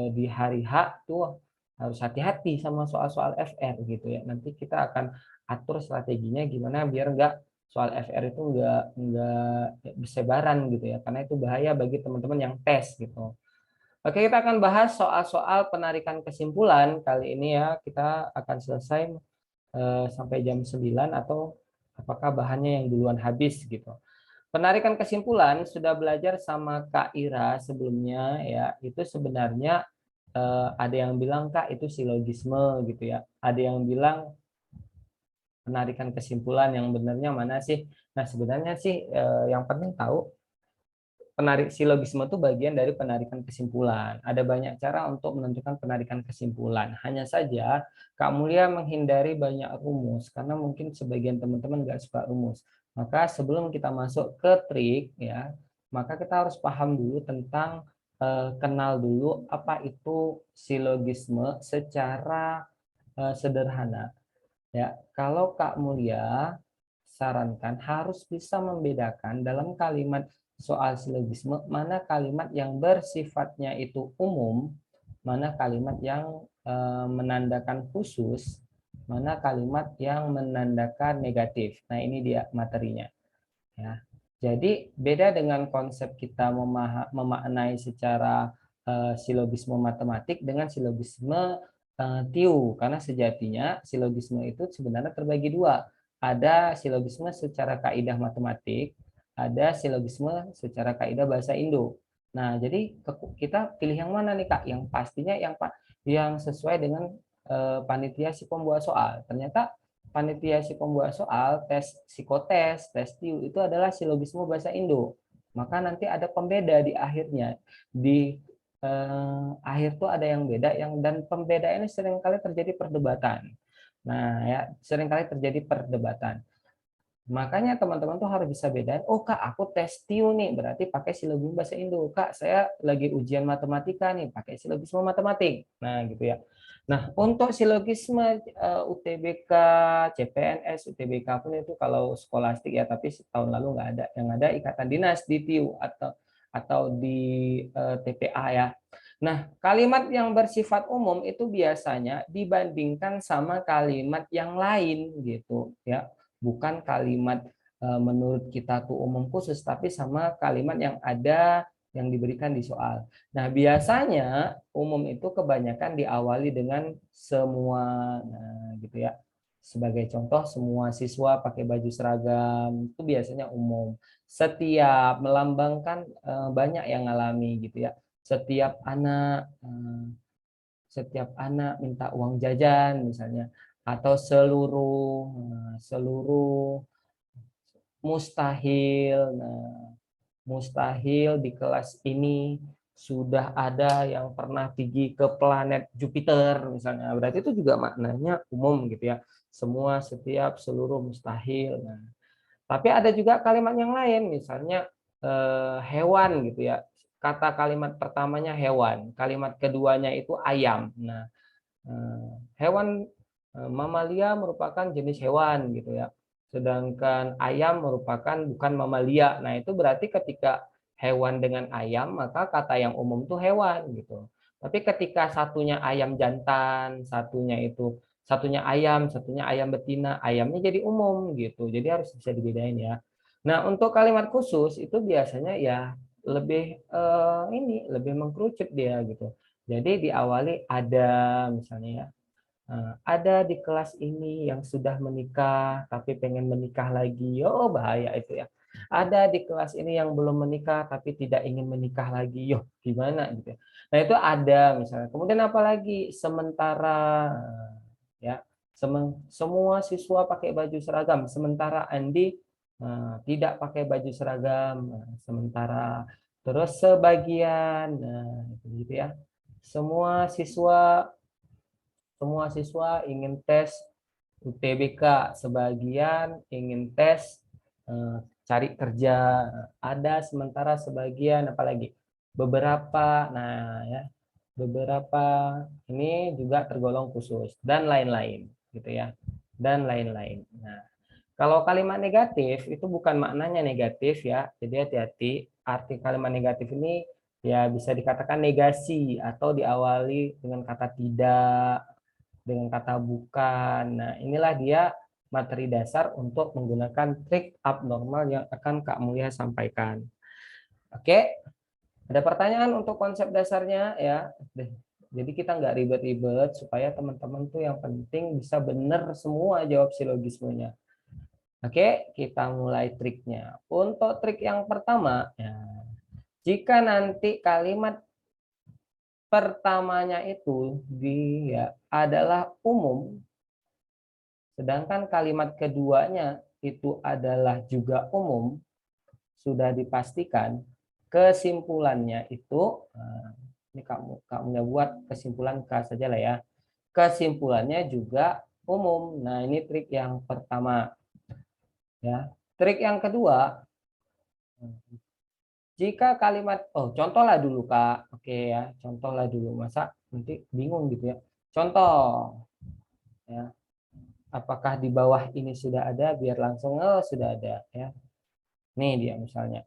di hari H tuh harus hati-hati sama soal-soal FR gitu ya. Nanti kita akan atur strateginya gimana biar enggak soal FR itu enggak bersebaran gitu ya, karena itu bahaya bagi teman-teman yang tes gitu. Oke, kita akan bahas soal-soal penarikan kesimpulan kali ini ya. Kita akan selesai sampai jam 9 atau apakah bahannya yang duluan habis gitu. Penarikan kesimpulan sudah belajar sama Kak Ira sebelumnya ya, itu sebenarnya ada yang bilang Kak itu silogisme gitu ya. Ada yang bilang penarikan kesimpulan yang benarnya mana sih? Nah, sebenarnya sih yang penting tahu penarik silogisme itu bagian dari penarikan kesimpulan. Ada banyak cara untuk menentukan penarikan kesimpulan. Hanya saja Kak Mulia menghindari banyak rumus karena mungkin sebagian teman-teman nggak suka rumus. Maka sebelum kita masuk ke trik ya, maka kita harus paham dulu tentang kenal dulu apa itu silogisme secara sederhana. Ya, kalau Kak Mulia sarankan harus bisa membedakan dalam kalimat soal silogisme mana kalimat yang bersifatnya itu umum, mana kalimat yang menandakan khusus, mana kalimat yang menandakan negatif. Nah, ini dia materinya ya. Jadi beda dengan konsep kita memaknai secara silogisme matematik dengan silogisme TIU, karena sejatinya silogisme itu sebenarnya terbagi dua. Ada silogisme secara kaidah matematik, ada silogisme secara kaidah bahasa Indo. Nah, jadi kita pilih yang mana nih Kak? Yang pastinya yang sesuai dengan panitia si pembuat soal. Ternyata panitia si pembuat soal, tes psikotes, tes TIU itu adalah silogisme bahasa Indo. Maka nanti ada pembeda di akhirnya. Di akhir tuh ada yang beda dan pembeda ini seringkali terjadi perdebatan. Nah, ya seringkali terjadi perdebatan. Makanya teman-teman tuh harus bisa bedain, oh Kak, aku tes TIU nih, berarti pakai silogisme bahasa Indo. Kak, saya lagi ujian matematika nih, pakai silogisme matematik. Nah, gitu ya. Nah, untuk silogisme UTBK, CPNS, UTBK pun itu kalau skolastik ya, tapi tahun lalu nggak ada. Yang ada ikatan dinas di TIU atau di TPA ya. Nah, kalimat yang bersifat umum itu biasanya dibandingkan sama kalimat yang lain gitu ya, bukan kalimat menurut kita tuh umum khusus, tapi sama kalimat yang ada yang diberikan di soal. Nah, biasanya umum itu kebanyakan diawali dengan semua, nah gitu ya. Sebagai contoh, semua siswa pakai baju seragam, itu biasanya umum. Setiap melambangkan banyak yang ngalami gitu ya. Setiap anak minta uang jajan misalnya, atau seluruh mustahil. Nah, mustahil di kelas ini sudah ada yang pernah pergi ke planet Jupiter misalnya. Berarti itu juga maknanya umum gitu ya. Semua, setiap, seluruh, mustahil. Nah, tapi ada juga kalimat yang lain, misalnya hewan gitu ya. Kata kalimat pertamanya hewan, kalimat keduanya itu ayam. Nah, hewan mamalia merupakan jenis hewan gitu ya. Sedangkan ayam merupakan bukan mamalia. Nah, itu berarti ketika hewan dengan ayam, maka kata yang umum itu hewan gitu. Tapi ketika satunya ayam jantan, satunya ayam betina, ayamnya jadi umum gitu. Jadi harus bisa dibedain ya. Nah, untuk kalimat khusus itu biasanya ya lebih lebih mengkerucut dia gitu. Jadi diawali ada misalnya ya, ada di kelas ini yang sudah menikah tapi pengen menikah lagi. Oh, bahaya itu ya. Ada di kelas ini yang belum menikah tapi tidak ingin menikah lagi. Yo, gimana gitu ya. Nah, itu ada misalnya. Kemudian apalagi sementara ya, semua siswa pakai baju seragam, sementara Andi tidak pakai baju seragam. Nah, sementara terus sebagian, nah, gitu ya. Semua siswa ingin tes UTBK sebagian ingin tes cari kerja, ada sementara sebagian apalagi beberapa, nah ya beberapa ini juga tergolong khusus dan lain-lain gitu ya, dan lain-lain. Nah, kalau kalimat negatif itu bukan maknanya negatif ya, jadi hati-hati. Arti kalimat negatif ini ya bisa dikatakan negasi atau diawali dengan kata tidak, dengan kata bukan. Nah, inilah dia materi dasar untuk menggunakan trik abnormal yang akan Kak Mulia sampaikan. Oke, ada pertanyaan untuk konsep dasarnya ya. Jadi kita nggak ribet-ribet supaya teman-teman tuh yang penting bisa benar semua jawab silogismenya. Oke, kita mulai triknya. Untuk trik yang pertama, ya, jika nanti kalimat pertamanya itu dia adalah umum, sedangkan kalimat keduanya itu adalah juga umum, sudah dipastikan kesimpulannya itu, ini kamu buat kesimpulan K saja lah ya. Kesimpulannya juga umum. Nah, ini trik yang pertama. Ya. Trik yang kedua, jika kalimat, contohlah dulu Kak. Oke ya, contohlah dulu. Masa nanti bingung gitu ya. Contoh. Ya. Apakah di bawah ini sudah ada? Biar langsung, sudah ada. Ya. Nih dia misalnya.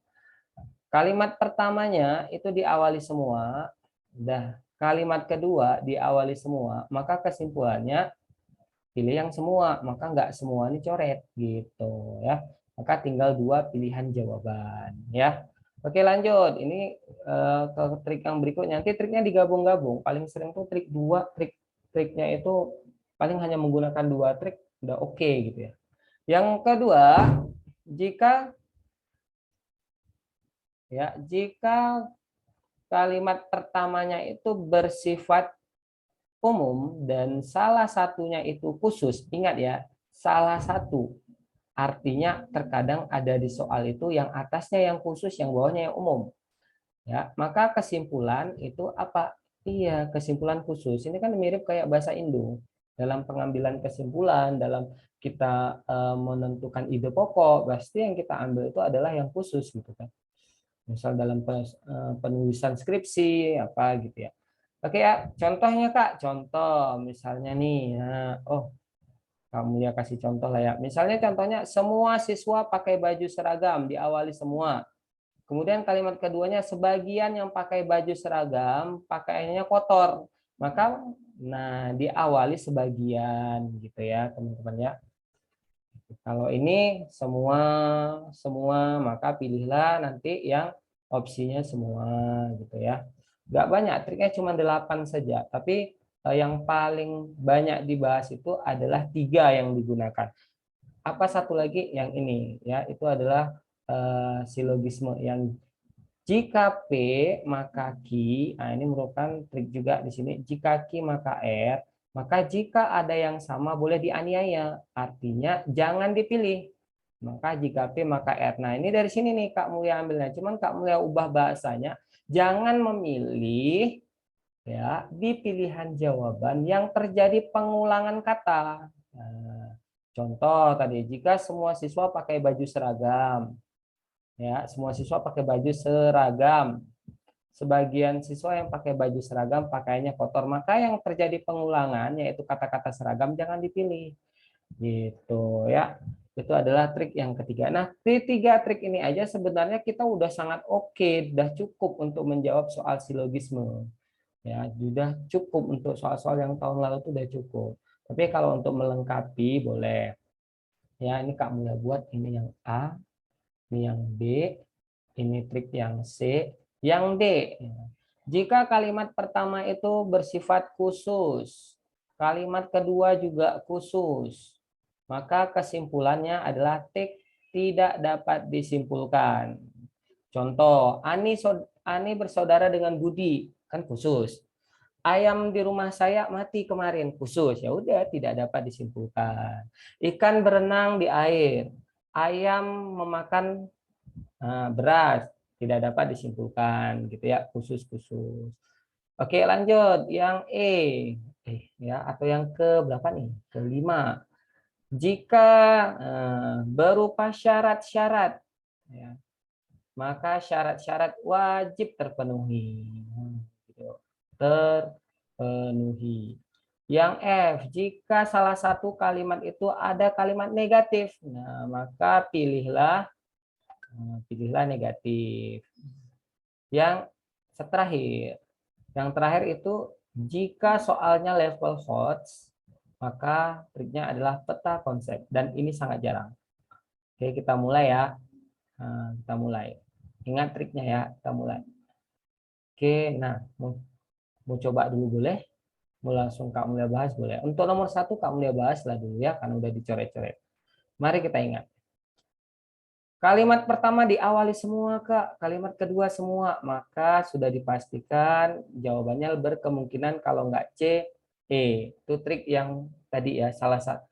Kalimat pertamanya itu diawali semua. Dah. Kalimat kedua diawali semua. Maka kesimpulannya pilih yang semua. Maka nggak semua ini coret. Gitu ya. Maka tinggal dua pilihan jawaban. Ya. Oke lanjut, ini ke trik yang berikutnya. Nanti triknya digabung-gabung. Paling sering tuh trik dua, triknya itu paling hanya menggunakan dua trik udah oke gitu ya. Yang kedua, jika kalimat pertamanya itu bersifat umum dan salah satunya itu khusus, ingat ya, salah satu. Artinya terkadang ada di soal itu yang atasnya yang khusus, yang bawahnya yang umum. Ya, maka kesimpulan itu apa? Iya, kesimpulan khusus. Ini kan mirip kayak bahasa Indo. Dalam pengambilan kesimpulan, dalam kita menentukan ide pokok, pasti yang kita ambil itu adalah yang khusus gitu kan. Misal dalam penulisan skripsi apa gitu ya. Oke ya, contohnya Kak, contoh misalnya nih, kamu ya kasih contoh lah ya. Misalnya contohnya semua siswa pakai baju seragam, diawali semua. Kemudian kalimat keduanya sebagian yang pakai baju seragam pakaiannya kotor. Maka diawali sebagian gitu ya, teman-teman ya. Kalau ini semua semua maka pilihlah nanti yang opsinya semua gitu ya. Nggak banyak, triknya cuma 8 saja, tapi yang paling banyak dibahas itu adalah 3 yang digunakan. Apa satu lagi yang ini ya, itu adalah silogisme yang jika P maka Q, nah ini merupakan trik juga di sini. Jika Q maka R, maka jika ada yang sama boleh dianiaya. Artinya jangan dipilih. Maka jika P maka R. Nah ini dari sini nih Kak Mulia ambilnya. Cuman Kak Mulia ubah bahasanya. Jangan memilih ya di pilihan jawaban yang terjadi pengulangan kata. Nah, contoh tadi, jika semua siswa pakai baju seragam. Ya, semua siswa pakai baju seragam. Sebagian siswa yang pakai baju seragam pakainya kotor, maka yang terjadi pengulangan yaitu kata-kata seragam jangan dipilih. Gitu ya. Itu adalah trik yang ketiga. Nah, di 3 trik ini aja sebenarnya kita udah sangat oke, udah cukup untuk menjawab soal silogisme. Ya, sudah cukup untuk soal-soal yang tahun lalu itu udah cukup. Tapi kalau untuk melengkapi boleh. Ya, ini Kak Mulia buat ini yang A, ini yang B, ini trik yang C, yang D. Jika kalimat pertama itu bersifat khusus, kalimat kedua juga khusus, maka kesimpulannya adalah tidak dapat disimpulkan. Contoh, Ani bersaudara dengan Budi, kan khusus. Ayam di rumah saya mati kemarin, khusus. Ya udah, tidak dapat disimpulkan. Ikan berenang di air, ayam memakan beras, tidak dapat disimpulkan gitu ya, khusus-khusus. Oke, lanjut yang ya, atau yang ke berapa nih? Kelima. Jika berupa syarat-syarat, ya, maka syarat-syarat wajib terpenuhi. Gitu. Terpenuhi. Yang F, jika salah satu kalimat itu ada kalimat negatif, nah maka pilihlah negatif. Yang terakhir, itu jika soalnya level HOTS, maka triknya adalah peta konsep dan ini sangat jarang. Oke, kita mulai ya. Nah, kita mulai. Ingat triknya ya, kita mulai. Oke, nah mau coba dulu boleh? Mau langsung Kak Mulia bahas boleh? Untuk nomor satu Kak Mulia bahas lah dulu ya, kan udah dicoret-coret. Mari kita ingat. Kalimat pertama diawali semua, Kak. Kalimat kedua semua. Maka sudah dipastikan jawabannya berkemungkinan kalau nggak C, E. Itu trik yang tadi ya, salah satu.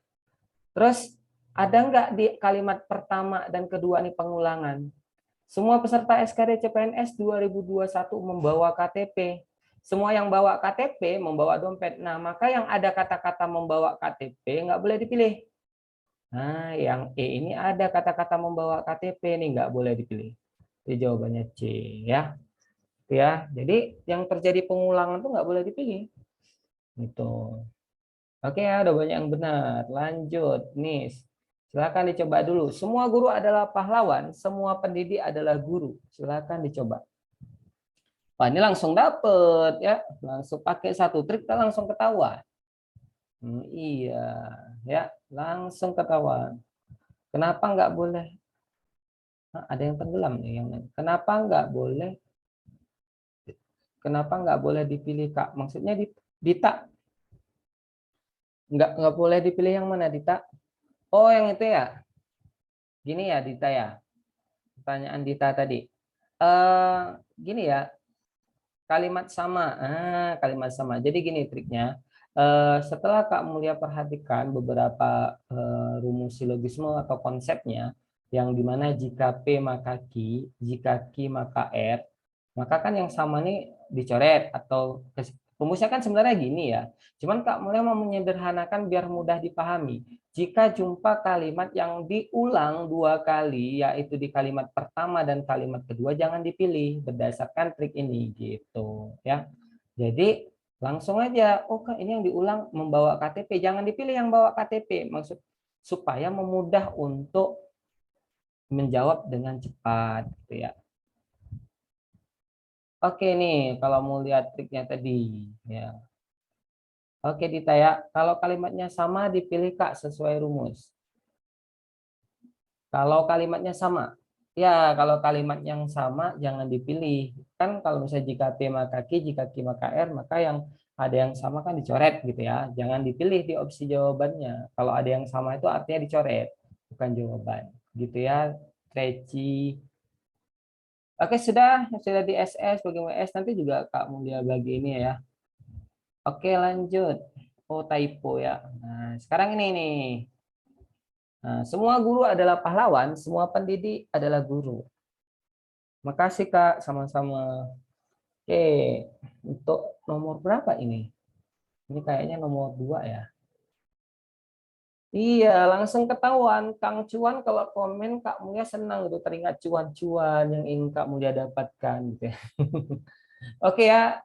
Terus, ada nggak di kalimat pertama dan kedua nih pengulangan? Semua peserta SKD CPNS 2021 membawa KTP. Semua yang bawa KTP membawa dompet. Nah, maka yang ada kata-kata membawa KTP nggak boleh dipilih. Nah, yang E ini ada kata-kata membawa KTP nih, nggak boleh dipilih. Jadi jawabannya C ya. Ya, jadi yang terjadi pengulangan tuh nggak boleh dipilih. Gitu. Oke ya, udah banyak yang benar. Lanjut, nih. Silakan dicoba dulu. Semua guru adalah pahlawan, semua pendidik adalah guru. Silakan dicoba. Wah, ini langsung dapet ya. Langsung pakai satu trik, kita langsung ketahuan. Iya, ya, langsung ketahuan. Kenapa nggak boleh? Ada yang tenggelam nih yang kenapa nggak boleh dipilih Kak, maksudnya Dita nggak boleh dipilih yang mana Dita? Oh yang itu ya, gini ya Dita ya, pertanyaan Dita tadi gini ya, kalimat sama jadi gini triknya. Setelah Kak Mulia perhatikan beberapa rumus silogisme atau konsepnya, yang dimana jika P maka Q, jika Q maka R, maka kan yang sama nih dicoret atau rumusnya kan sebenarnya gini ya. Cuman Kak Mulia mau menyederhanakan biar mudah dipahami. Jika jumpa kalimat yang diulang dua kali, yaitu di kalimat pertama dan kalimat kedua, jangan dipilih berdasarkan trik ini gitu ya. Jadi langsung aja, oh Kak ini yang diulang membawa KTP, jangan dipilih yang bawa KTP, maksud supaya memudah untuk menjawab dengan cepat gitu ya. Oke nih, kalau mau lihat triknya tadi ya. Oke Dita ya, kalau kalimatnya sama dipilih Kak sesuai rumus. Kalau kalimatnya sama, ya kalau kalimat yang sama jangan dipilih. Kan kalau misalnya jika P maka Q, jika Q maka R, maka yang ada yang sama kan dicoret gitu ya. Jangan dipilih di opsi jawabannya. Kalau ada yang sama itu artinya dicoret, bukan jawaban. Gitu ya, Treci. Oke, sudah di SS, bagi WS nanti juga Kak Mulia bagi ini ya. Oke, lanjut. Oh, typo ya. Nah, sekarang ini nih. Nah, semua guru adalah pahlawan, semua pendidik adalah guru. Makasih Kak, sama-sama. Oke, untuk nomor berapa ini? Ini kayaknya nomor 2 ya. Iya, langsung ketahuan. Kang Cuan kalau komen Kak Mulia senang gitu, teringat cuan-cuan yang ingin Kak Mulia dapatkan gitu ya. Oke ya,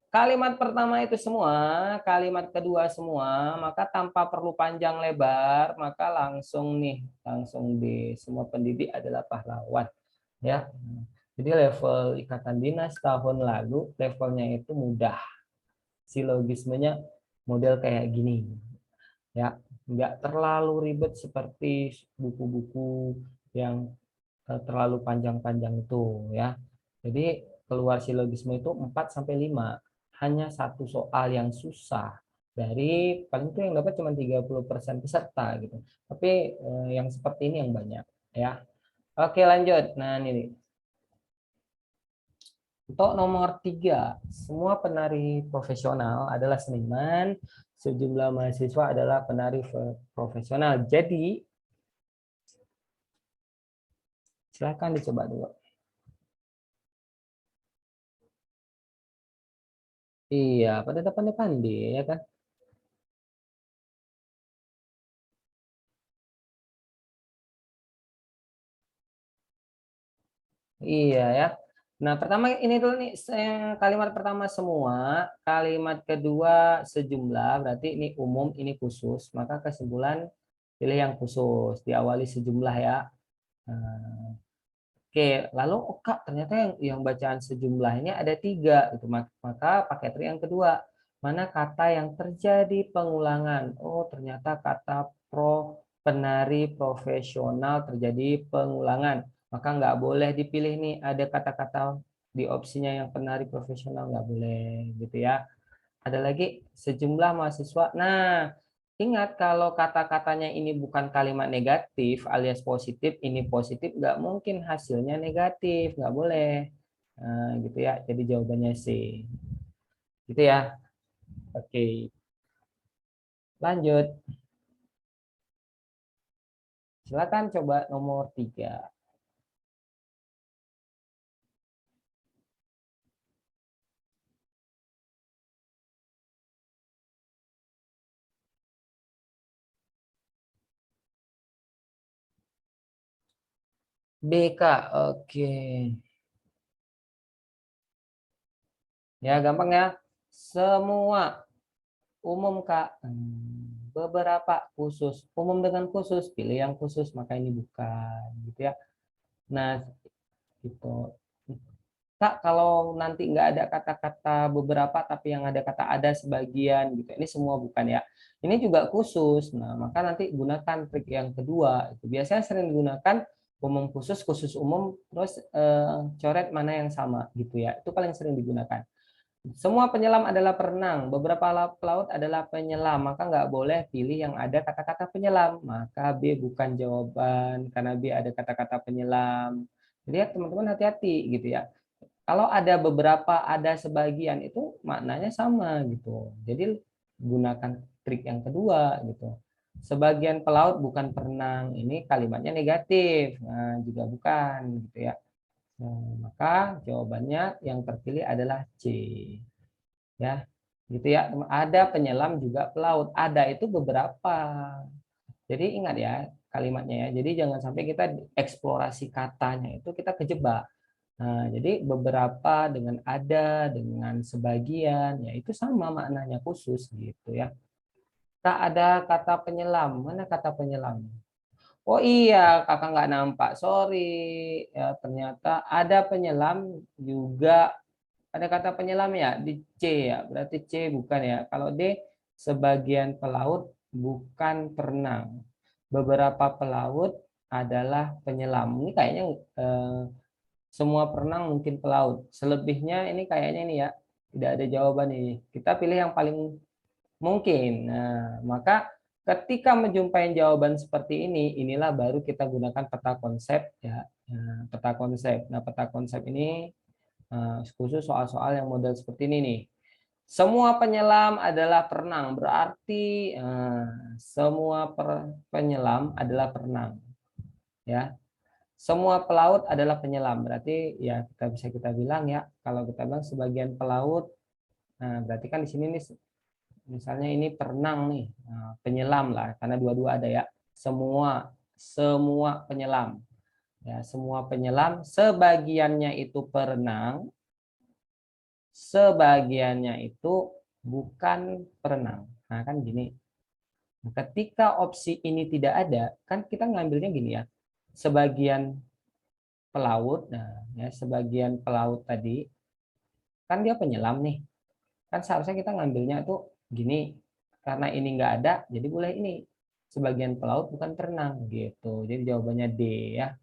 kalimat pertama itu semua, kalimat kedua semua, maka tanpa perlu panjang lebar, maka langsung di semua pendidik adalah pahlawan ya. Jadi level ikatan dinas tahun lalu levelnya itu mudah. Silogismenya model kayak gini ya, nggak terlalu ribet seperti buku-buku yang terlalu panjang-panjang itu ya. Jadi keluar silogisme itu 4 sampai 5. Hanya satu soal yang susah. Dari paling itu yang dapat cuma 30% peserta gitu. Tapi yang seperti ini yang banyak ya. Oke, lanjut. Nah, ini untuk nomor 3, semua penari profesional adalah seniman, sejumlah mahasiswa adalah penari profesional. Jadi, silahkan dicoba dulu. Iya, pada pandai-pandai ya kan? Iya ya. Nah, pertama ini dulu nih, kalimat pertama semua, kalimat kedua sejumlah, berarti ini umum, ini khusus. Maka kesimpulan pilih yang khusus, diawali sejumlah ya. Nah, oke, lalu oh Kak, ternyata yang bacaan sejumlah ini ada 3 gitu. Maka pakai trik yang kedua. Mana kata yang terjadi pengulangan? Oh, ternyata kata penari profesional terjadi pengulangan. Maka nggak boleh dipilih nih, ada kata-kata di opsinya yang penari profesional, nggak boleh gitu ya. Ada lagi sejumlah mahasiswa. Nah, ingat kalau kata-katanya ini bukan kalimat negatif alias positif, ini positif, nggak mungkin hasilnya negatif, nggak boleh. Nah, gitu ya. Jadi jawabannya C. Gitu ya. Oke, lanjut. Silakan coba nomor 3. BK. Oke. Ya, gampang ya. Semua umum, Kak. Beberapa khusus. Umum dengan khusus, pilih yang khusus, maka ini bukan gitu ya. Nah, gitu. Kak, kalau nanti nggak ada kata-kata beberapa, tapi yang ada kata ada sebagian gitu. Ini semua bukan ya. Ini juga khusus. Nah, maka nanti gunakan trik yang kedua. Itu biasanya sering digunakan umum khusus, khusus umum, terus coret mana yang sama gitu ya. Itu paling sering digunakan. Semua penyelam adalah perenang. Beberapa pelaut adalah penyelam. Maka nggak boleh pilih yang ada kata-kata penyelam. Maka B bukan jawaban karena B ada kata-kata penyelam. Jadi ya teman-teman hati-hati gitu ya. Kalau ada beberapa, ada sebagian itu maknanya sama gitu. Jadi gunakan trik yang kedua gitu. Sebagian pelaut bukan perenang, ini kalimatnya negatif. Nah, juga bukan gitu ya. Nah, maka jawabannya yang terpilih adalah C. Ya. Gitu ya. Ada penyelam juga pelaut. Ada itu beberapa. Jadi ingat ya kalimatnya ya. Jadi jangan sampai kita eksplorasi katanya itu kita kejebak. Nah, jadi beberapa dengan ada, dengan sebagian, ya itu sama maknanya khusus gitu ya. Tak ada kata penyelam. Mana kata penyelam? Oh iya, kakak nggak nampak. Sorry. Ya, ternyata ada penyelam juga. Ada kata penyelam ya di C ya. Berarti C bukan ya. Kalau D, sebagian pelaut bukan perenang. Beberapa pelaut adalah penyelam. Ini kayaknya semua perenang mungkin pelaut. Selebihnya ini kayaknya ini ya, tidak ada jawaban ini. Kita pilih yang paling mungkin. Nah, maka ketika menjumpai jawaban seperti ini, inilah baru kita gunakan peta konsep ya. Nah, peta konsep. Nah, peta konsep ini khusus soal-soal yang model seperti ini nih. Semua penyelam adalah perenang, berarti semua penyelam adalah perenang ya. Semua pelaut adalah penyelam. Berarti ya kita bilang ya, kalau kita bilang sebagian pelaut, nah berarti kan di sini nih misalnya ini perenang nih, nah, penyelam lah karena dua-dua ada ya. Semua penyelam. Ya, semua penyelam, sebagiannya itu perenang, sebagiannya itu bukan perenang. Nah, kan gini. Ketika opsi ini tidak ada, kan kita ngambilnya gini ya. Sebagian pelaut, nah ya sebagian pelaut tadi kan dia penyelam nih, kan seharusnya kita ngambilnya tuh gini, karena ini nggak ada jadi boleh ini sebagian pelaut bukan perenang gitu, jadi jawabannya D ya.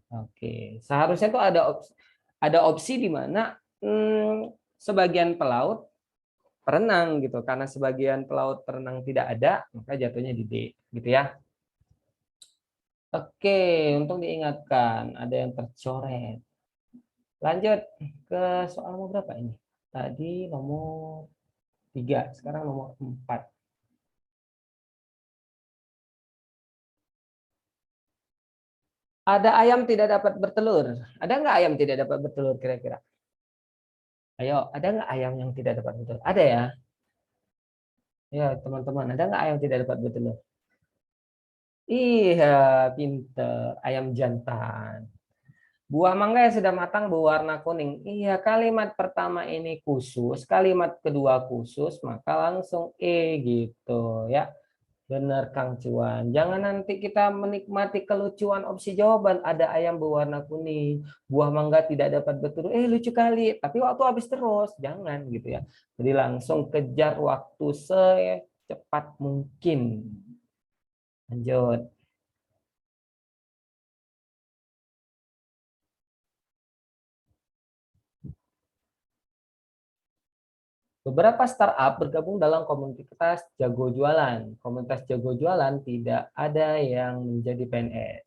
Oke, seharusnya tuh ada opsi di mana sebagian pelaut perenang gitu, karena sebagian pelaut perenang tidak ada maka jatuhnya di D gitu ya. Oke, untuk diingatkan ada yang tercoret. Lanjut ke soal nomor berapa ini? Tadi nomor 3, sekarang nomor 4. Ada ayam tidak dapat bertelur. Ada nggak ayam tidak dapat bertelur kira-kira? Ayo, ada nggak ayam yang tidak dapat bertelur? Ada ya? Ya, teman-teman, ada nggak ayam tidak dapat bertelur? Iya, pinter. Ayam jantan. Buah mangga yang sudah matang berwarna kuning. Iya, kalimat pertama ini khusus, kalimat kedua khusus, maka langsung gitu ya. Benar Kang Cuan. Jangan nanti kita menikmati kelucuan opsi jawaban. Ada ayam berwarna kuning, buah mangga tidak dapat bertelur. Lucu kali, tapi waktu habis terus. Jangan gitu ya. Jadi langsung kejar waktu secepat mungkin. Lanjut. Beberapa startup bergabung dalam komunitas jago jualan. Komunitas jago jualan tidak ada yang menjadi PNS.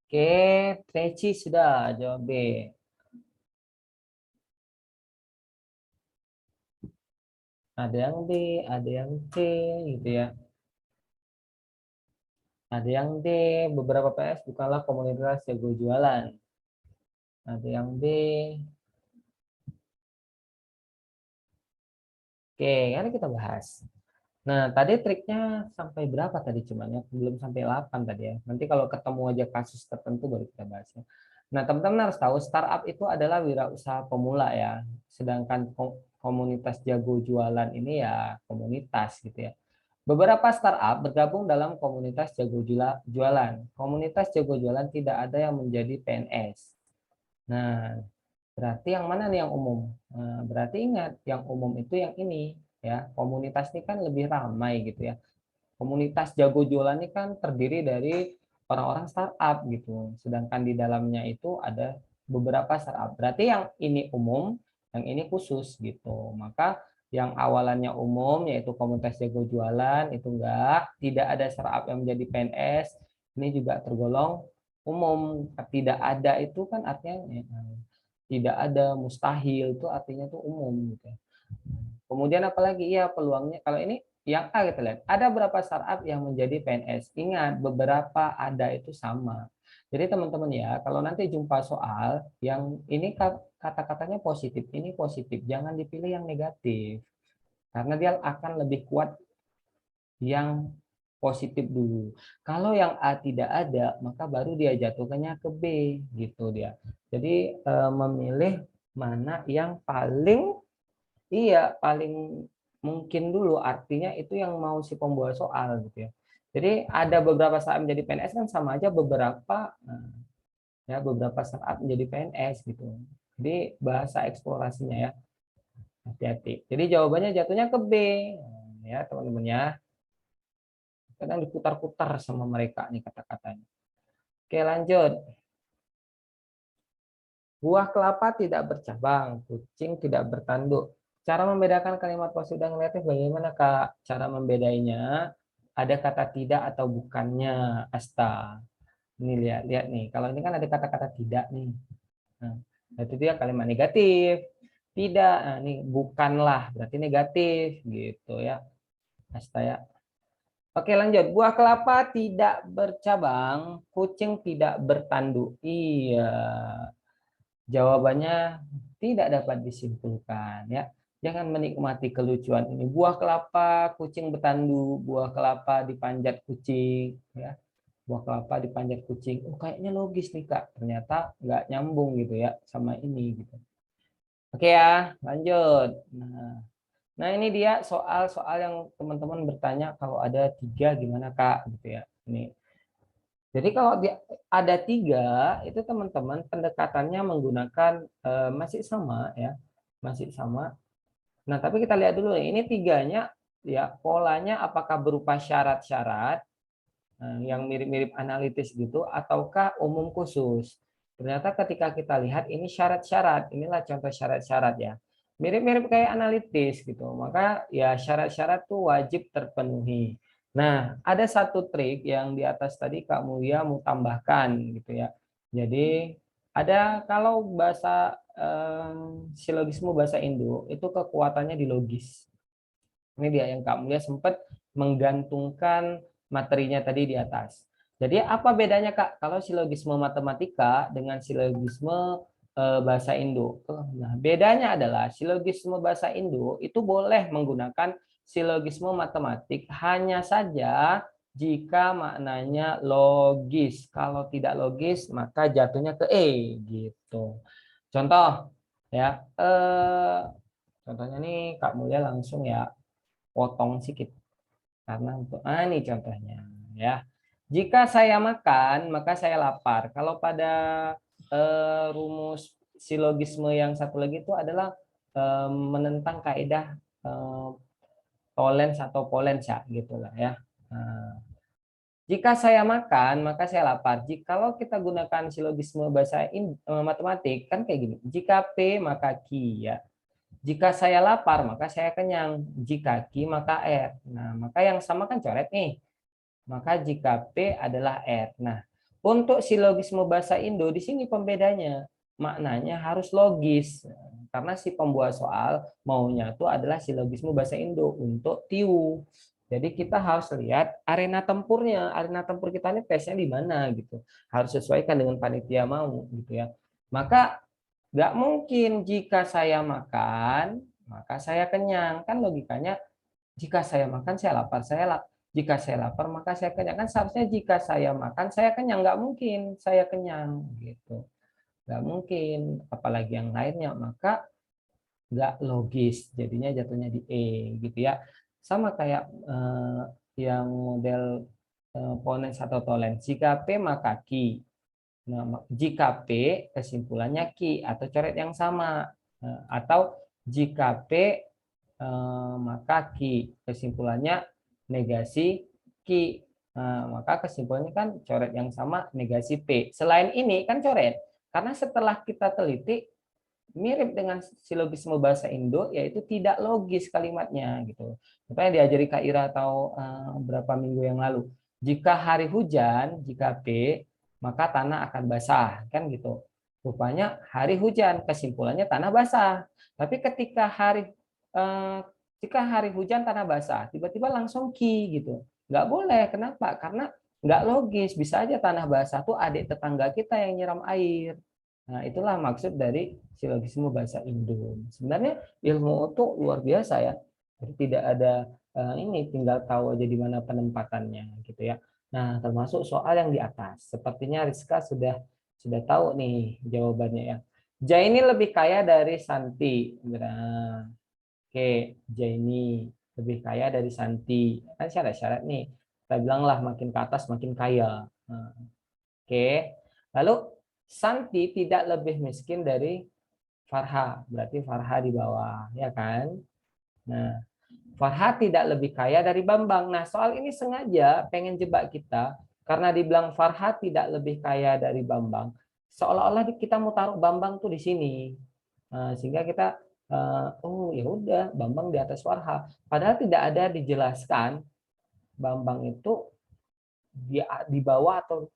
Oke, Treci sudah jawab B. Ada yang B, ada yang C, gitu ya. Ada yang D, beberapa PS bukanlah komunitas jago jualan. Ada yang B. Oke, mari kita bahas. Nah, tadi triknya sampai berapa tadi cuman ya? Belum sampai 8 tadi ya. Nanti kalau ketemu aja kasus tertentu baru kita bahas ya. Nah, teman-teman harus tahu startup itu adalah wirausaha pemula ya. Sedangkan komunitas jago jualan ini ya komunitas gitu ya. Beberapa startup bergabung dalam komunitas jago jualan. Komunitas jago jualan tidak ada yang menjadi PNS. Nah, berarti yang mana nih yang umum? Nah, berarti ingat, yang umum itu yang ini ya. Komunitas ini kan lebih ramai gitu ya. Komunitas jago jualan ini kan terdiri dari orang-orang startup gitu. Sedangkan di dalamnya itu ada beberapa startup. Berarti yang ini umum, yang ini khusus gitu. Maka yang awalannya umum yaitu komunitas jago jualan itu tidak ada startup yang menjadi PNS, ini juga tergolong umum. Tidak ada itu kan artinya tidak ada, mustahil itu artinya itu umum gitu. Kemudian apalagi ya peluangnya kalau ini yang A kita lihat ada berapa startup yang menjadi PNS. Ingat beberapa ada itu sama. Jadi teman-teman ya kalau nanti jumpa soal yang ini kata-katanya positif, ini positif, jangan dipilih yang negatif karena dia akan lebih kuat yang positif dulu. Kalau yang A tidak ada, maka baru dia jatuhkannya ke B gitu dia. Jadi memilih mana yang paling iya paling mungkin dulu artinya itu yang mau si pembuat soal gitu ya. Jadi ada beberapa saat menjadi PNS kan sama aja beberapa ya beberapa saat menjadi PNS gitu. Jadi bahasa eksplorasinya ya hati-hati. Jadi jawabannya jatuhnya ke B ya teman-teman ya. Kadang diputar-putar sama mereka nih kata-katanya. Oke lanjut. Buah kelapa tidak bercabang, kucing tidak bertanduk. Cara membedakan kalimat positif dan negatif bagaimana Kak? Cara membedainya ada kata tidak atau bukannya, Asta. Ini lihat, lihat nih. Kalau ini kan ada kata-kata tidak nih. Nah, itu dia kalimat negatif. Tidak, nah, ini bukanlah berarti negatif gitu ya, Asta ya. Oke lanjut. Buah kelapa tidak bercabang, kucing tidak bertanduk. Iya. Jawabannya tidak dapat disimpulkan ya. Jangan menikmati kelucuan ini. Buah kelapa, kucing bertandu, buah kelapa dipanjat kucing ya. Buah kelapa dipanjat kucing. Oh, kayaknya logis nih, Kak. Ternyata nggak nyambung gitu ya sama ini gitu. Oke ya, lanjut. Nah, ini dia soal-soal yang teman-teman bertanya kalau ada 3 gimana, Kak gitu ya. Ini jadi kalau ada 3 itu teman-teman pendekatannya menggunakan masih sama ya, masih sama. Nah tapi kita lihat dulu ini 3-nya ya polanya apakah berupa syarat-syarat yang mirip-mirip analitis gitu ataukah umum khusus. Ternyata ketika kita lihat ini syarat-syarat, inilah contoh syarat-syarat ya. Mirip-mirip kayak analitis gitu. Maka ya syarat-syarat tuh wajib terpenuhi. Nah, ada satu trik yang di atas tadi Kak Mulia mau tambahkan gitu ya. Jadi ada kalau bahasa silogisme bahasa Indo itu kekuatannya di logis. Ini dia yang Kak Mulia sempat menggantungkan materinya tadi di atas. Jadi apa bedanya Kak kalau silogisme matematika dengan silogisme bahasa Indo? Nah, bedanya adalah silogisme bahasa Indo itu boleh menggunakan silogisme matematik hanya saja jika maknanya logis. Kalau tidak logis, maka jatuhnya ke E gitu. Contoh ya, contohnya nih Kak Mulia langsung ya potong sedikit karena untuk ini contohnya ya. Jika saya makan, maka saya lapar. Kalau pada rumus silogisme yang satu lagi itu adalah menentang kaidah tolens atau polens ya gitulah ya. Nah, jika saya makan, maka saya lapar. Kalau kita gunakan silogisme bahasa matematik kan kayak gini. Jika P maka Q ya. Jika saya lapar maka saya kenyang. Jika Q maka R. Nah, maka yang sama kan coret nih. Maka jika P adalah R. Nah, untuk silogisme bahasa Indo di sini pembedanya maknanya harus logis. Karena si pembuat soal maunya itu adalah silogisme bahasa Indo untuk tiu. Jadi kita harus lihat arena tempurnya, arena tempur kita ini tesnya di mana gitu. Harus sesuaikan dengan panitia mau gitu ya. Maka nggak mungkin jika saya makan maka saya kenyang, kan logikanya jika saya makan saya lapar, jika saya lapar maka saya kenyang, kan seharusnya jika saya makan saya kenyang, nggak mungkin saya kenyang gitu, nggak mungkin, apalagi yang lainnya, maka nggak logis, jadinya jatuhnya di E gitu ya. Sama kayak yang model ponens atau tolens, jika P maka Q. Nah, jika P kesimpulannya Q atau coret yang sama. Atau jika P maka Q kesimpulannya negasi Q. Nah, maka kesimpulannya kan coret yang sama negasi P. Selain ini kan coret, karena setelah kita teliti mirip dengan silogisme bahasa Indo, yaitu tidak logis kalimatnya gitu. Makanya diajari Kak Ira atau berapa minggu yang lalu. Jika hari hujan, jika P, maka tanah akan basah, kan gitu. Rupanya hari hujan, kesimpulannya tanah basah. Tapi ketika jika hari hujan tanah basah, tiba-tiba langsung ki gitu. Nggak boleh, kenapa? Karena nggak logis, bisa aja tanah basah tuh adik tetangga kita yang nyiram air. Nah, itulah maksud dari silogisme bahasa Indo. Sebenarnya ilmu itu luar biasa ya. Jadi tidak ada ini tinggal tahu aja di mana penempatannya gitu ya. Nah, termasuk soal yang di atas. Sepertinya Rizka sudah tahu nih jawabannya ya. Jaini lebih kaya dari Santi. Nah, oke, Jaini lebih kaya dari Santi. Kan syarat-syarat nih. Kita bilanglah makin ke atas makin kaya. Nah, oke. Lalu Santi tidak lebih miskin dari Farha, berarti Farha di bawah, ya kan? Nah, Farha tidak lebih kaya dari Bambang. Nah, soal ini sengaja pengen jebak kita karena dibilang Farha tidak lebih kaya dari Bambang. Seolah-olah kita mau taruh Bambang tuh di sini. Nah, sehingga kita oh ya udah Bambang di atas Farha. Padahal tidak ada dijelaskan Bambang itu di bawah atau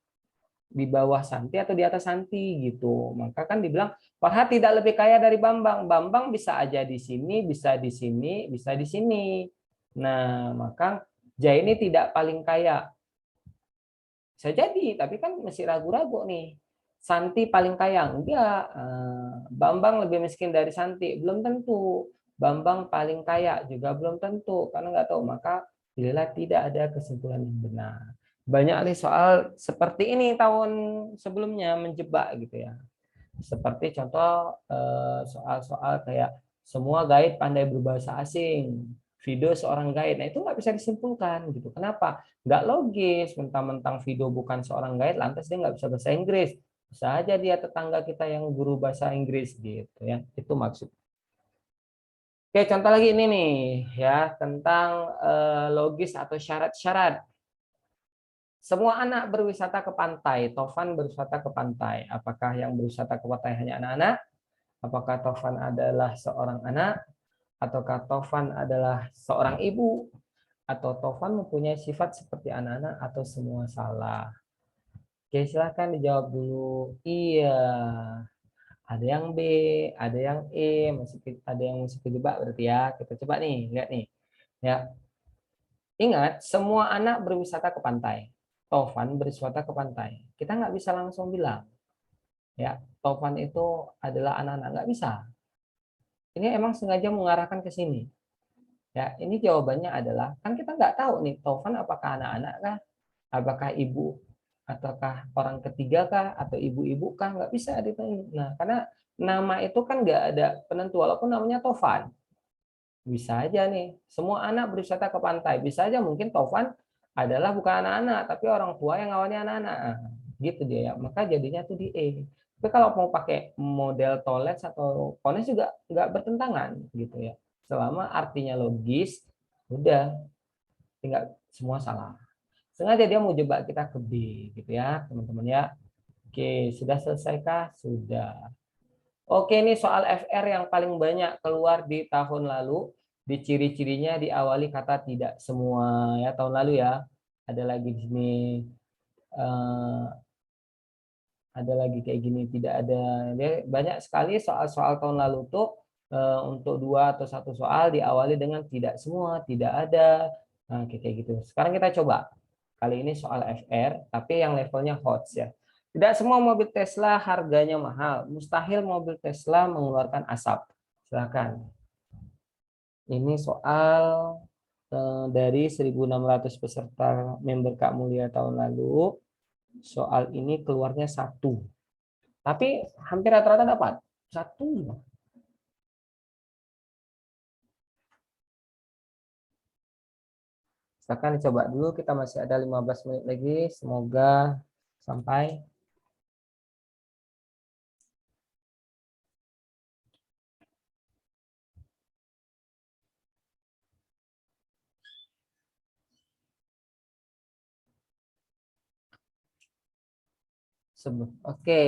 di bawah Santi atau di atas Santi gitu. Maka kan dibilang Farha tidak lebih kaya dari Bambang. Bambang bisa aja di sini, bisa di sini, bisa di sini. Nah, maka Jaini tidak paling kaya. Bisa jadi, tapi kan masih ragu-ragu nih. Santi paling kaya? Enggak. Bambang lebih miskin dari Santi? Belum tentu. Bambang paling kaya juga belum tentu, karena nggak tahu. Maka pilihlah tidak ada kesimpulan yang benar. Banyak nih soal seperti ini tahun sebelumnya menjebak gitu ya. Seperti contoh soal-soal kayak semua guide pandai berbahasa asing, video seorang guide. Nah itu nggak bisa disimpulkan gitu. Kenapa? Nggak logis. Mentang-mentang video bukan seorang guide, lantas dia nggak bisa bahasa Inggris. Bisa aja dia tetangga kita yang guru bahasa Inggris gitu ya. Itu maksud. Oke, contoh lagi ini nih ya tentang logis atau syarat-syarat. Semua anak berwisata ke pantai. Tovan berwisata ke pantai. Apakah yang berwisata ke pantai hanya anak-anak? Apakah Tovan adalah seorang anak? Ataukah Tovan adalah seorang ibu? Atau Tovan mempunyai sifat seperti anak-anak atau semua salah? Oke, silahkan dijawab dulu. Iya. Ada yang B, ada yang E, ada yang masih kejebak berarti ya. Kita coba nih, lihat nih. Ya, ingat, semua anak berwisata ke pantai. Tovan berwisata ke pantai. Kita nggak bisa langsung bilang, ya, Tovan itu adalah anak-anak. Nggak bisa. Ini emang sengaja mengarahkan ke sini. Ya, ini jawabannya adalah, kan kita nggak tahu nih, Taufan apakah anak-anak kah, apakah ibu, ataukah orang ketiga kah, atau ibu-ibu kah, nggak bisa ditanya. Nah, karena nama itu kan nggak ada penentu, walaupun namanya Taufan. Bisa aja nih, semua anak berwisata ke pantai. Bisa aja mungkin Taufan adalah bukan anak-anak, tapi orang tua yang ngawalnya anak-anak. Nah, gitu dia ya. Maka jadinya tuh di E. Tapi kalau mau pakai model Tollets atau Pones juga nggak bertentangan gitu ya. Selama artinya logis, udah tinggal semua salah. Sengaja dia mau jebak kita ke B gitu ya, teman-teman ya. Oke, sudah selesaikah? Sudah. Oke, ini soal FR yang paling banyak keluar di tahun lalu. Di ciri-cirinya diawali kata tidak semua ya tahun lalu ya. Ada lagi di sini eh, ada lagi kayak gini tidak ada. Dia banyak sekali soal-soal tahun lalu tuh untuk dua atau satu soal diawali dengan tidak semua, tidak ada. Nah, kayak gitu. Sekarang kita coba. Kali ini soal FR, tapi yang levelnya HOTS ya. Tidak semua mobil Tesla harganya mahal. Mustahil mobil Tesla mengeluarkan asap. Silakan. Ini soal dari 1.600 peserta member Kak Mulia tahun lalu. Soal ini keluarnya satu. Tapi hampir rata-rata dapat. Satu. Silakan dicoba dulu. Kita masih ada 15 menit lagi. Semoga sampai. Oke.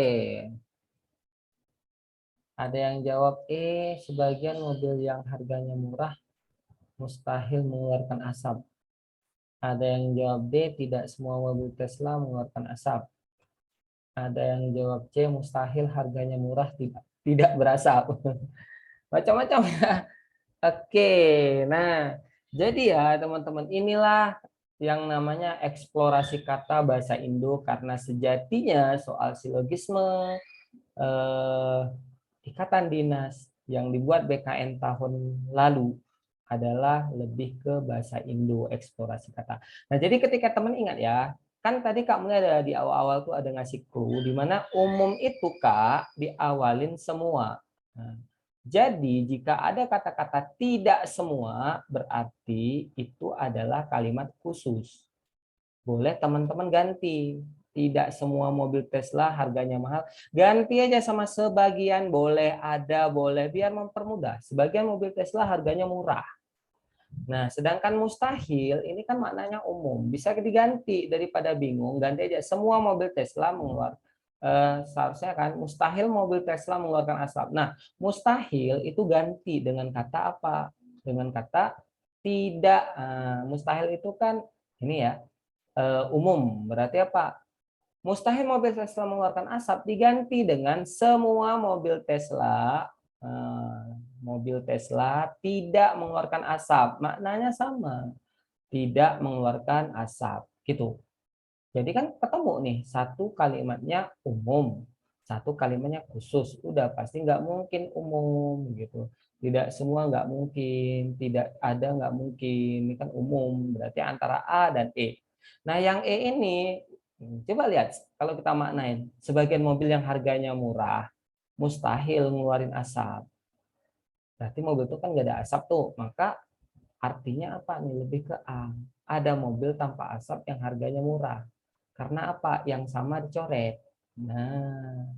Ada yang jawab sebagian mobil yang harganya murah mustahil mengeluarkan asap. Ada yang jawab D, tidak semua mobil Tesla mengeluarkan asap. Ada yang jawab C, mustahil harganya murah tidak berasap. Macam-macam ya. Oke, nah jadi ya teman-teman inilah yang namanya eksplorasi kata bahasa Indo karena sejatinya soal silogisme eh, ikatan dinas yang dibuat BKN tahun lalu adalah lebih ke bahasa Indo eksplorasi kata. Nah, jadi ketika teman ingat ya, kan tadi Kak mulai ada di awal-awal tuh ada ngasih clue di mana umum itu Kak diawalin semua. Nah, jadi jika ada kata-kata tidak semua berarti itu adalah kalimat khusus. Boleh teman-teman ganti. Tidak semua mobil Tesla harganya mahal. Ganti aja sama sebagian, boleh ada, boleh, biar mempermudah. Sebagian mobil Tesla harganya murah. Nah, sedangkan mustahil ini kan maknanya umum. Bisa diganti daripada bingung, ganti aja semua mobil Tesla mengeluarkan seharusnya kan mustahil mobil Tesla mengeluarkan asap. Nah, mustahil itu ganti dengan kata apa? Dengan kata tidak. Mustahil itu kan ini ya umum. Berarti apa? Mustahil mobil Tesla mengeluarkan asap diganti dengan semua eh, mobil Tesla tidak mengeluarkan asap. Maknanya sama, tidak mengeluarkan asap. Gitu. Jadi kan ketemu nih, satu kalimatnya umum, satu kalimatnya khusus. Udah pasti nggak mungkin umum gitu. Tidak semua nggak mungkin, tidak ada nggak mungkin. Ini kan umum, berarti antara A dan E. Nah yang E ini, coba lihat kalau kita maknain. Sebagian mobil yang harganya murah, mustahil ngeluarin asap. Berarti mobil itu kan nggak ada asap tuh. Maka artinya apa nih? Lebih ke A. Ada mobil tanpa asap yang harganya murah. Karena apa? Yang sama dicoret. Nah,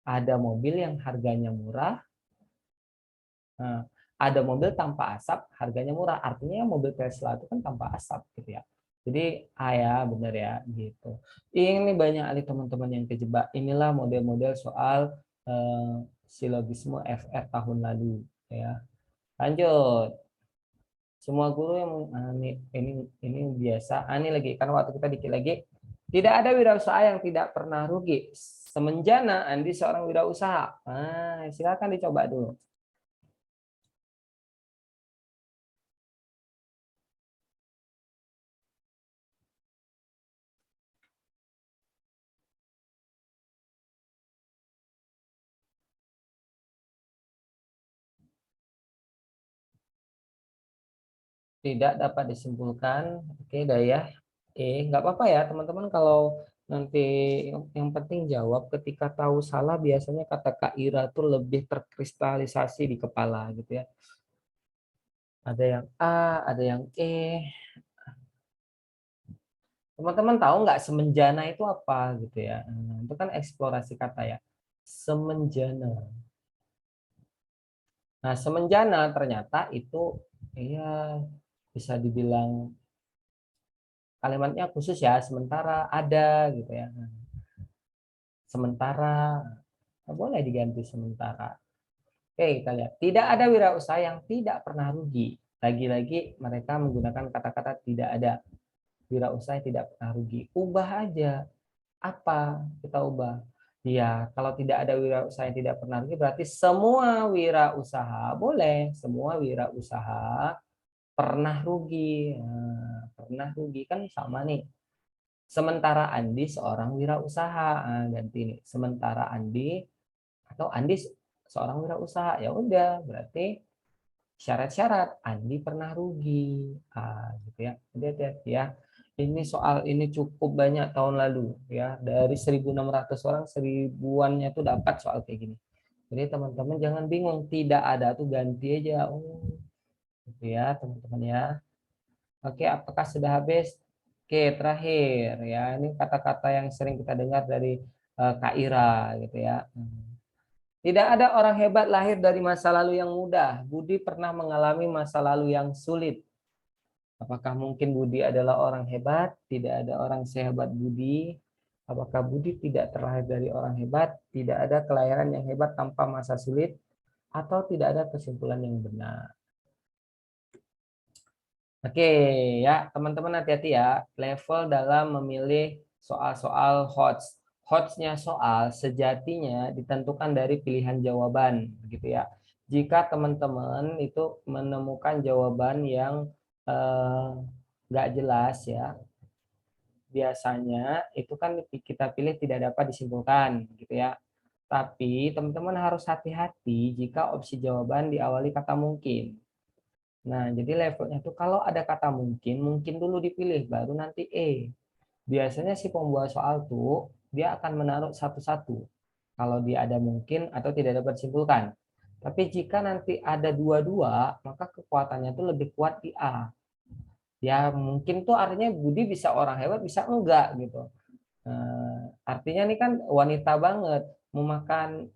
ada mobil yang harganya murah. Nah, ada mobil tanpa asap, harganya murah. Artinya mobil Tesla itu kan tanpa asap gitu ya. Jadi benar ya gitu. Ini banyak kali teman-teman yang kejebak. Inilah model-model soal silogisme FR tahun lalu ya. Lanjut. Semua guru yang ini biasa. Ini lagi karena waktu kita dikit lagi. Tidak ada wirausaha yang tidak pernah rugi. Semenjana Andi seorang wirausaha. Silakan dicoba dulu. Tidak dapat disimpulkan. Oke, dah ya. Nggak apa-apa ya teman-teman kalau nanti yang penting jawab ketika tahu salah biasanya kata Kak Ira tuh lebih terkristalisasi di kepala gitu ya. Ada yang A, ada yang E. Teman-teman tahu nggak semenjana itu apa gitu ya? Itu kan eksplorasi kata ya. Semenjana. Nah, semenjana ternyata itu ya bisa dibilang kalimatnya khusus ya, sementara ada gitu ya. Sementara boleh diganti sementara. Oke, kita lihat. Tidak ada wirausaha yang tidak pernah rugi. Lagi-lagi mereka menggunakan kata-kata tidak ada. Wirausaha yang tidak pernah rugi. Ubah aja. Apa kita ubah? Ya, kalau tidak ada wirausaha yang tidak pernah rugi berarti semua wirausaha boleh. Semua wirausaha pernah rugi. Nah, pernah rugi kan sama nih. Sementara Andi seorang wirausaha. Nah, ganti nih. Sementara Andi atau Andi seorang wirausaha. Ya udah, berarti syarat-syarat Andi pernah rugi. Gitu ya. Jadi hati-hati ya. Ini soal ini cukup banyak tahun lalu ya. Dari 1.600 orang, seribuannya tuh dapat soal kayak gini. Jadi teman-teman jangan bingung, tidak ada tuh ganti aja. Oh, gitu ya, teman-teman ya. Oke, apakah sudah habis? Oke, terakhir ya. Ini kata-kata yang sering kita dengar dari Kak Ira gitu ya. Tidak ada orang hebat lahir dari masa lalu yang mudah. Budi pernah mengalami masa lalu yang sulit. Apakah mungkin Budi adalah orang hebat? Tidak ada orang sehebat Budi. Apakah Budi tidak terlahir dari orang hebat? Tidak ada kelahiran yang hebat tanpa masa sulit? Atau tidak ada kesimpulan yang benar? Oke, ya teman-teman hati-hati ya. Level dalam memilih soal-soal HOTS. HOTS-nya soal sejatinya ditentukan dari pilihan jawaban, gitu ya. Jika teman-teman itu menemukan jawaban yang eh, nggak jelas ya, biasanya itu kan kita pilih tidak dapat disimpulkan, gitu ya. Tapi teman-teman harus hati-hati jika opsi jawaban diawali kata mungkin. Nah, jadi levelnya tuh kalau ada kata mungkin, mungkin dulu dipilih, baru nanti E. Biasanya si pembuat soal tuh, dia akan menaruh satu-satu. Kalau dia ada mungkin atau tidak dapat disimpulkan. Tapi jika nanti ada dua-dua, maka kekuatannya tuh lebih kuat di A. Ya mungkin tuh artinya Budi bisa orang hebat, bisa enggak gitu. Artinya ini kan wanita banget. Mau makan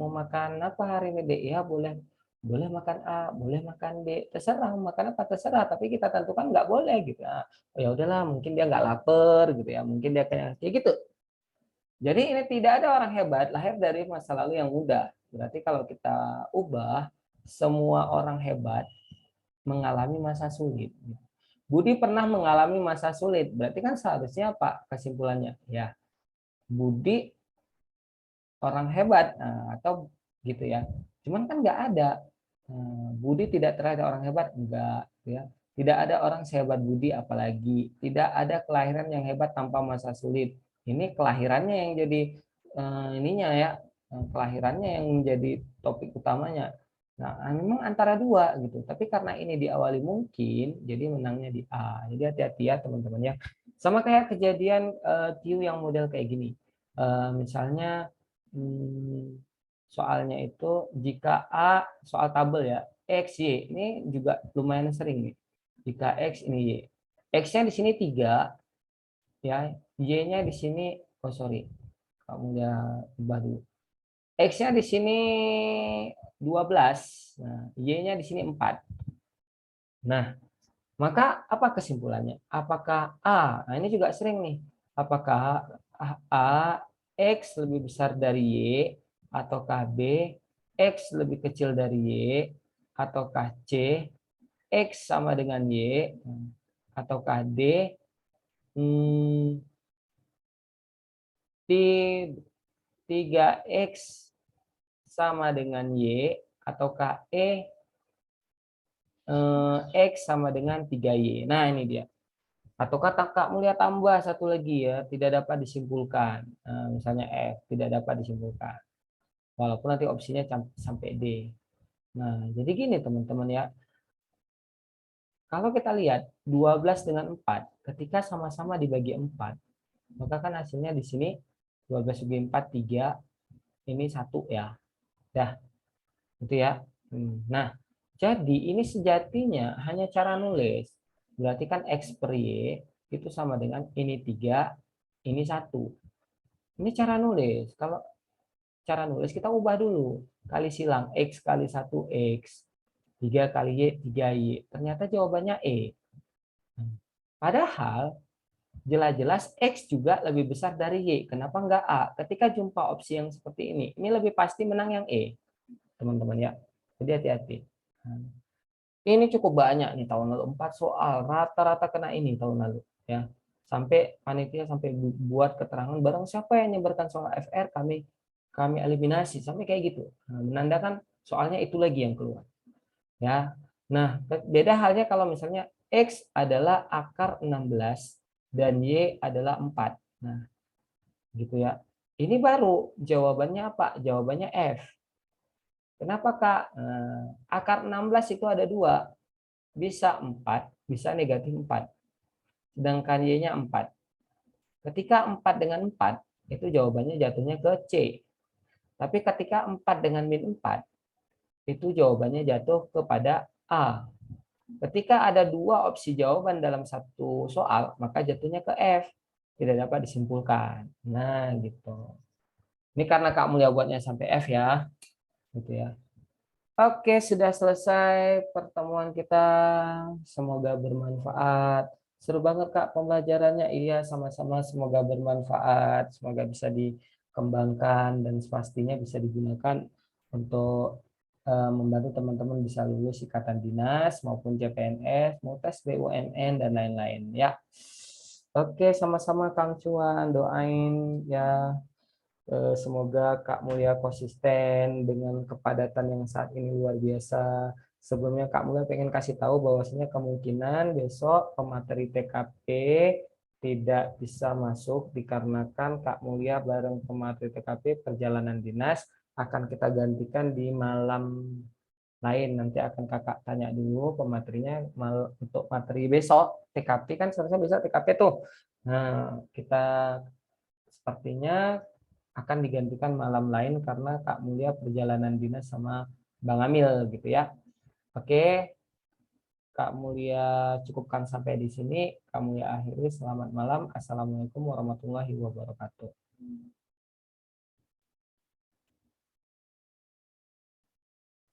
apa hari ini Dek? Ya boleh boleh makan A, boleh makan B, terserah mau makan apa terserah. Tapi kita tentukan nggak boleh gitu. Oh, ya udahlah, mungkin dia nggak lapar gitu ya, mungkin dia kayak gitu. Jadi ini tidak ada orang hebat lahir dari masa lalu yang mudah. Berarti kalau kita ubah, semua orang hebat mengalami masa sulit. Budi pernah mengalami masa sulit. Berarti kan seharusnya apa kesimpulannya? Ya, Budi orang hebat atau gitu ya. Cuman kan nggak ada. Budi tidak terhadap orang hebat, enggak ya. Tidak ada orang sehebat Budi apalagi. Tidak ada kelahiran yang hebat tanpa masa sulit. Ini kelahirannya yang jadi ininya ya, kelahirannya yang menjadi topik utamanya. Nah, memang antara dua gitu. Tapi karena ini diawali mungkin, jadi menangnya di A. Jadi hati-hati ya teman-teman ya. Sama kayak kejadian Q yang model kayak gini. Misalnya soalnya itu jika A soal tabel ya, X, Y, ini juga lumayan sering nih. Jika X ini Y. X-nya di sini 3, ya, Y-nya di sini, oh sorry, kamu ya ubah dulu. X-nya di sini 12, nah, Y-nya di sini 4. Nah, maka apa kesimpulannya? Apakah A, nah ini juga sering nih, apakah A, X lebih besar dari Y, ataukah B, X lebih kecil dari Y, ataukah C, X sama dengan Y, ataukah D, hmm, 3X sama dengan Y, ataukah X sama dengan 3Y. Nah ini dia. Ataukah Kak Mulia tambah satu lagi ya, tidak dapat disimpulkan. Misalnya F, tidak dapat disimpulkan. Walaupun nanti opsinya sampai D. Nah, jadi gini teman-teman ya. Kalau kita lihat 12 dengan 4, ketika sama-sama dibagi 4, maka kan hasilnya di sini 12 bagi 4, 3, ini 1 ya. Dah, itu ya. Nah, jadi ini sejatinya hanya cara nulis. Berarti kan X per Y itu sama dengan ini 3, ini 1. Ini cara nulis. Kalau cara nulis kita ubah dulu. Kali silang X kali 1 X. 3 kali Y 3Y. Ternyata jawabannya E. Padahal jelas-jelas X juga lebih besar dari Y. Kenapa enggak A? Ketika jumpa opsi yang seperti ini lebih pasti menang yang E. Teman-teman ya. Jadi hati-hati. Ini cukup banyak nih tahun lalu, 4 soal rata-rata kena ini tahun lalu ya. Sampai panitia sampai buat keterangan barang siapa yang nyebarkan soal FR kami eliminasi sampai kayak gitu. Nah, menandakan soalnya itu lagi yang keluar ya. Nah, beda halnya kalau misalnya X adalah akar 16 dan Y adalah 4. Nah, gitu ya. Ini baru jawabannya apa? Jawabannya F. Kenapa, Kak? Akar 16 itu ada 2. Bisa 4, bisa negatif 4. Sedangkan Y-nya 4. Ketika 4 dengan 4, itu jawabannya jatuhnya ke C. Tapi ketika 4 dengan min 4, itu jawabannya jatuh kepada A. Ketika ada 2 opsi jawaban dalam satu soal, maka jatuhnya ke F. Tidak dapat disimpulkan. Nah, gitu. Ini karena Kak Mulia buatnya sampai F ya. Gitu ya. Oke, sudah selesai pertemuan kita. Semoga bermanfaat. Seru banget Kak pembelajarannya. Iya, sama-sama semoga bermanfaat. Semoga bisa dikembangkan dan pastinya bisa digunakan untuk membantu teman-teman bisa lulus ikatan dinas maupun CPNS, mau tes BUMN dan lain-lain ya. Oke, sama-sama Kang Cuan doain ya. Semoga Kak Mulia konsisten dengan kepadatan yang saat ini luar biasa. Sebelumnya Kak Mulia pengen kasih tahu bahwasanya kemungkinan besok pemateri TKP tidak bisa masuk dikarenakan Kak Mulia bareng pemateri TKP perjalanan dinas akan kita gantikan di malam lain. Nanti akan Kakak tanya dulu pematerinya untuk materi besok TKP kan seharusnya besok TKP tuh. Nah, kita sepertinya akan digantikan malam lain karena Kak Mulia perjalanan dinas sama Bang Amil gitu ya. Oke, Kak Mulia cukupkan sampai di sini. Kak Mulia akhiri. Selamat malam. Assalamualaikum warahmatullahi wabarakatuh.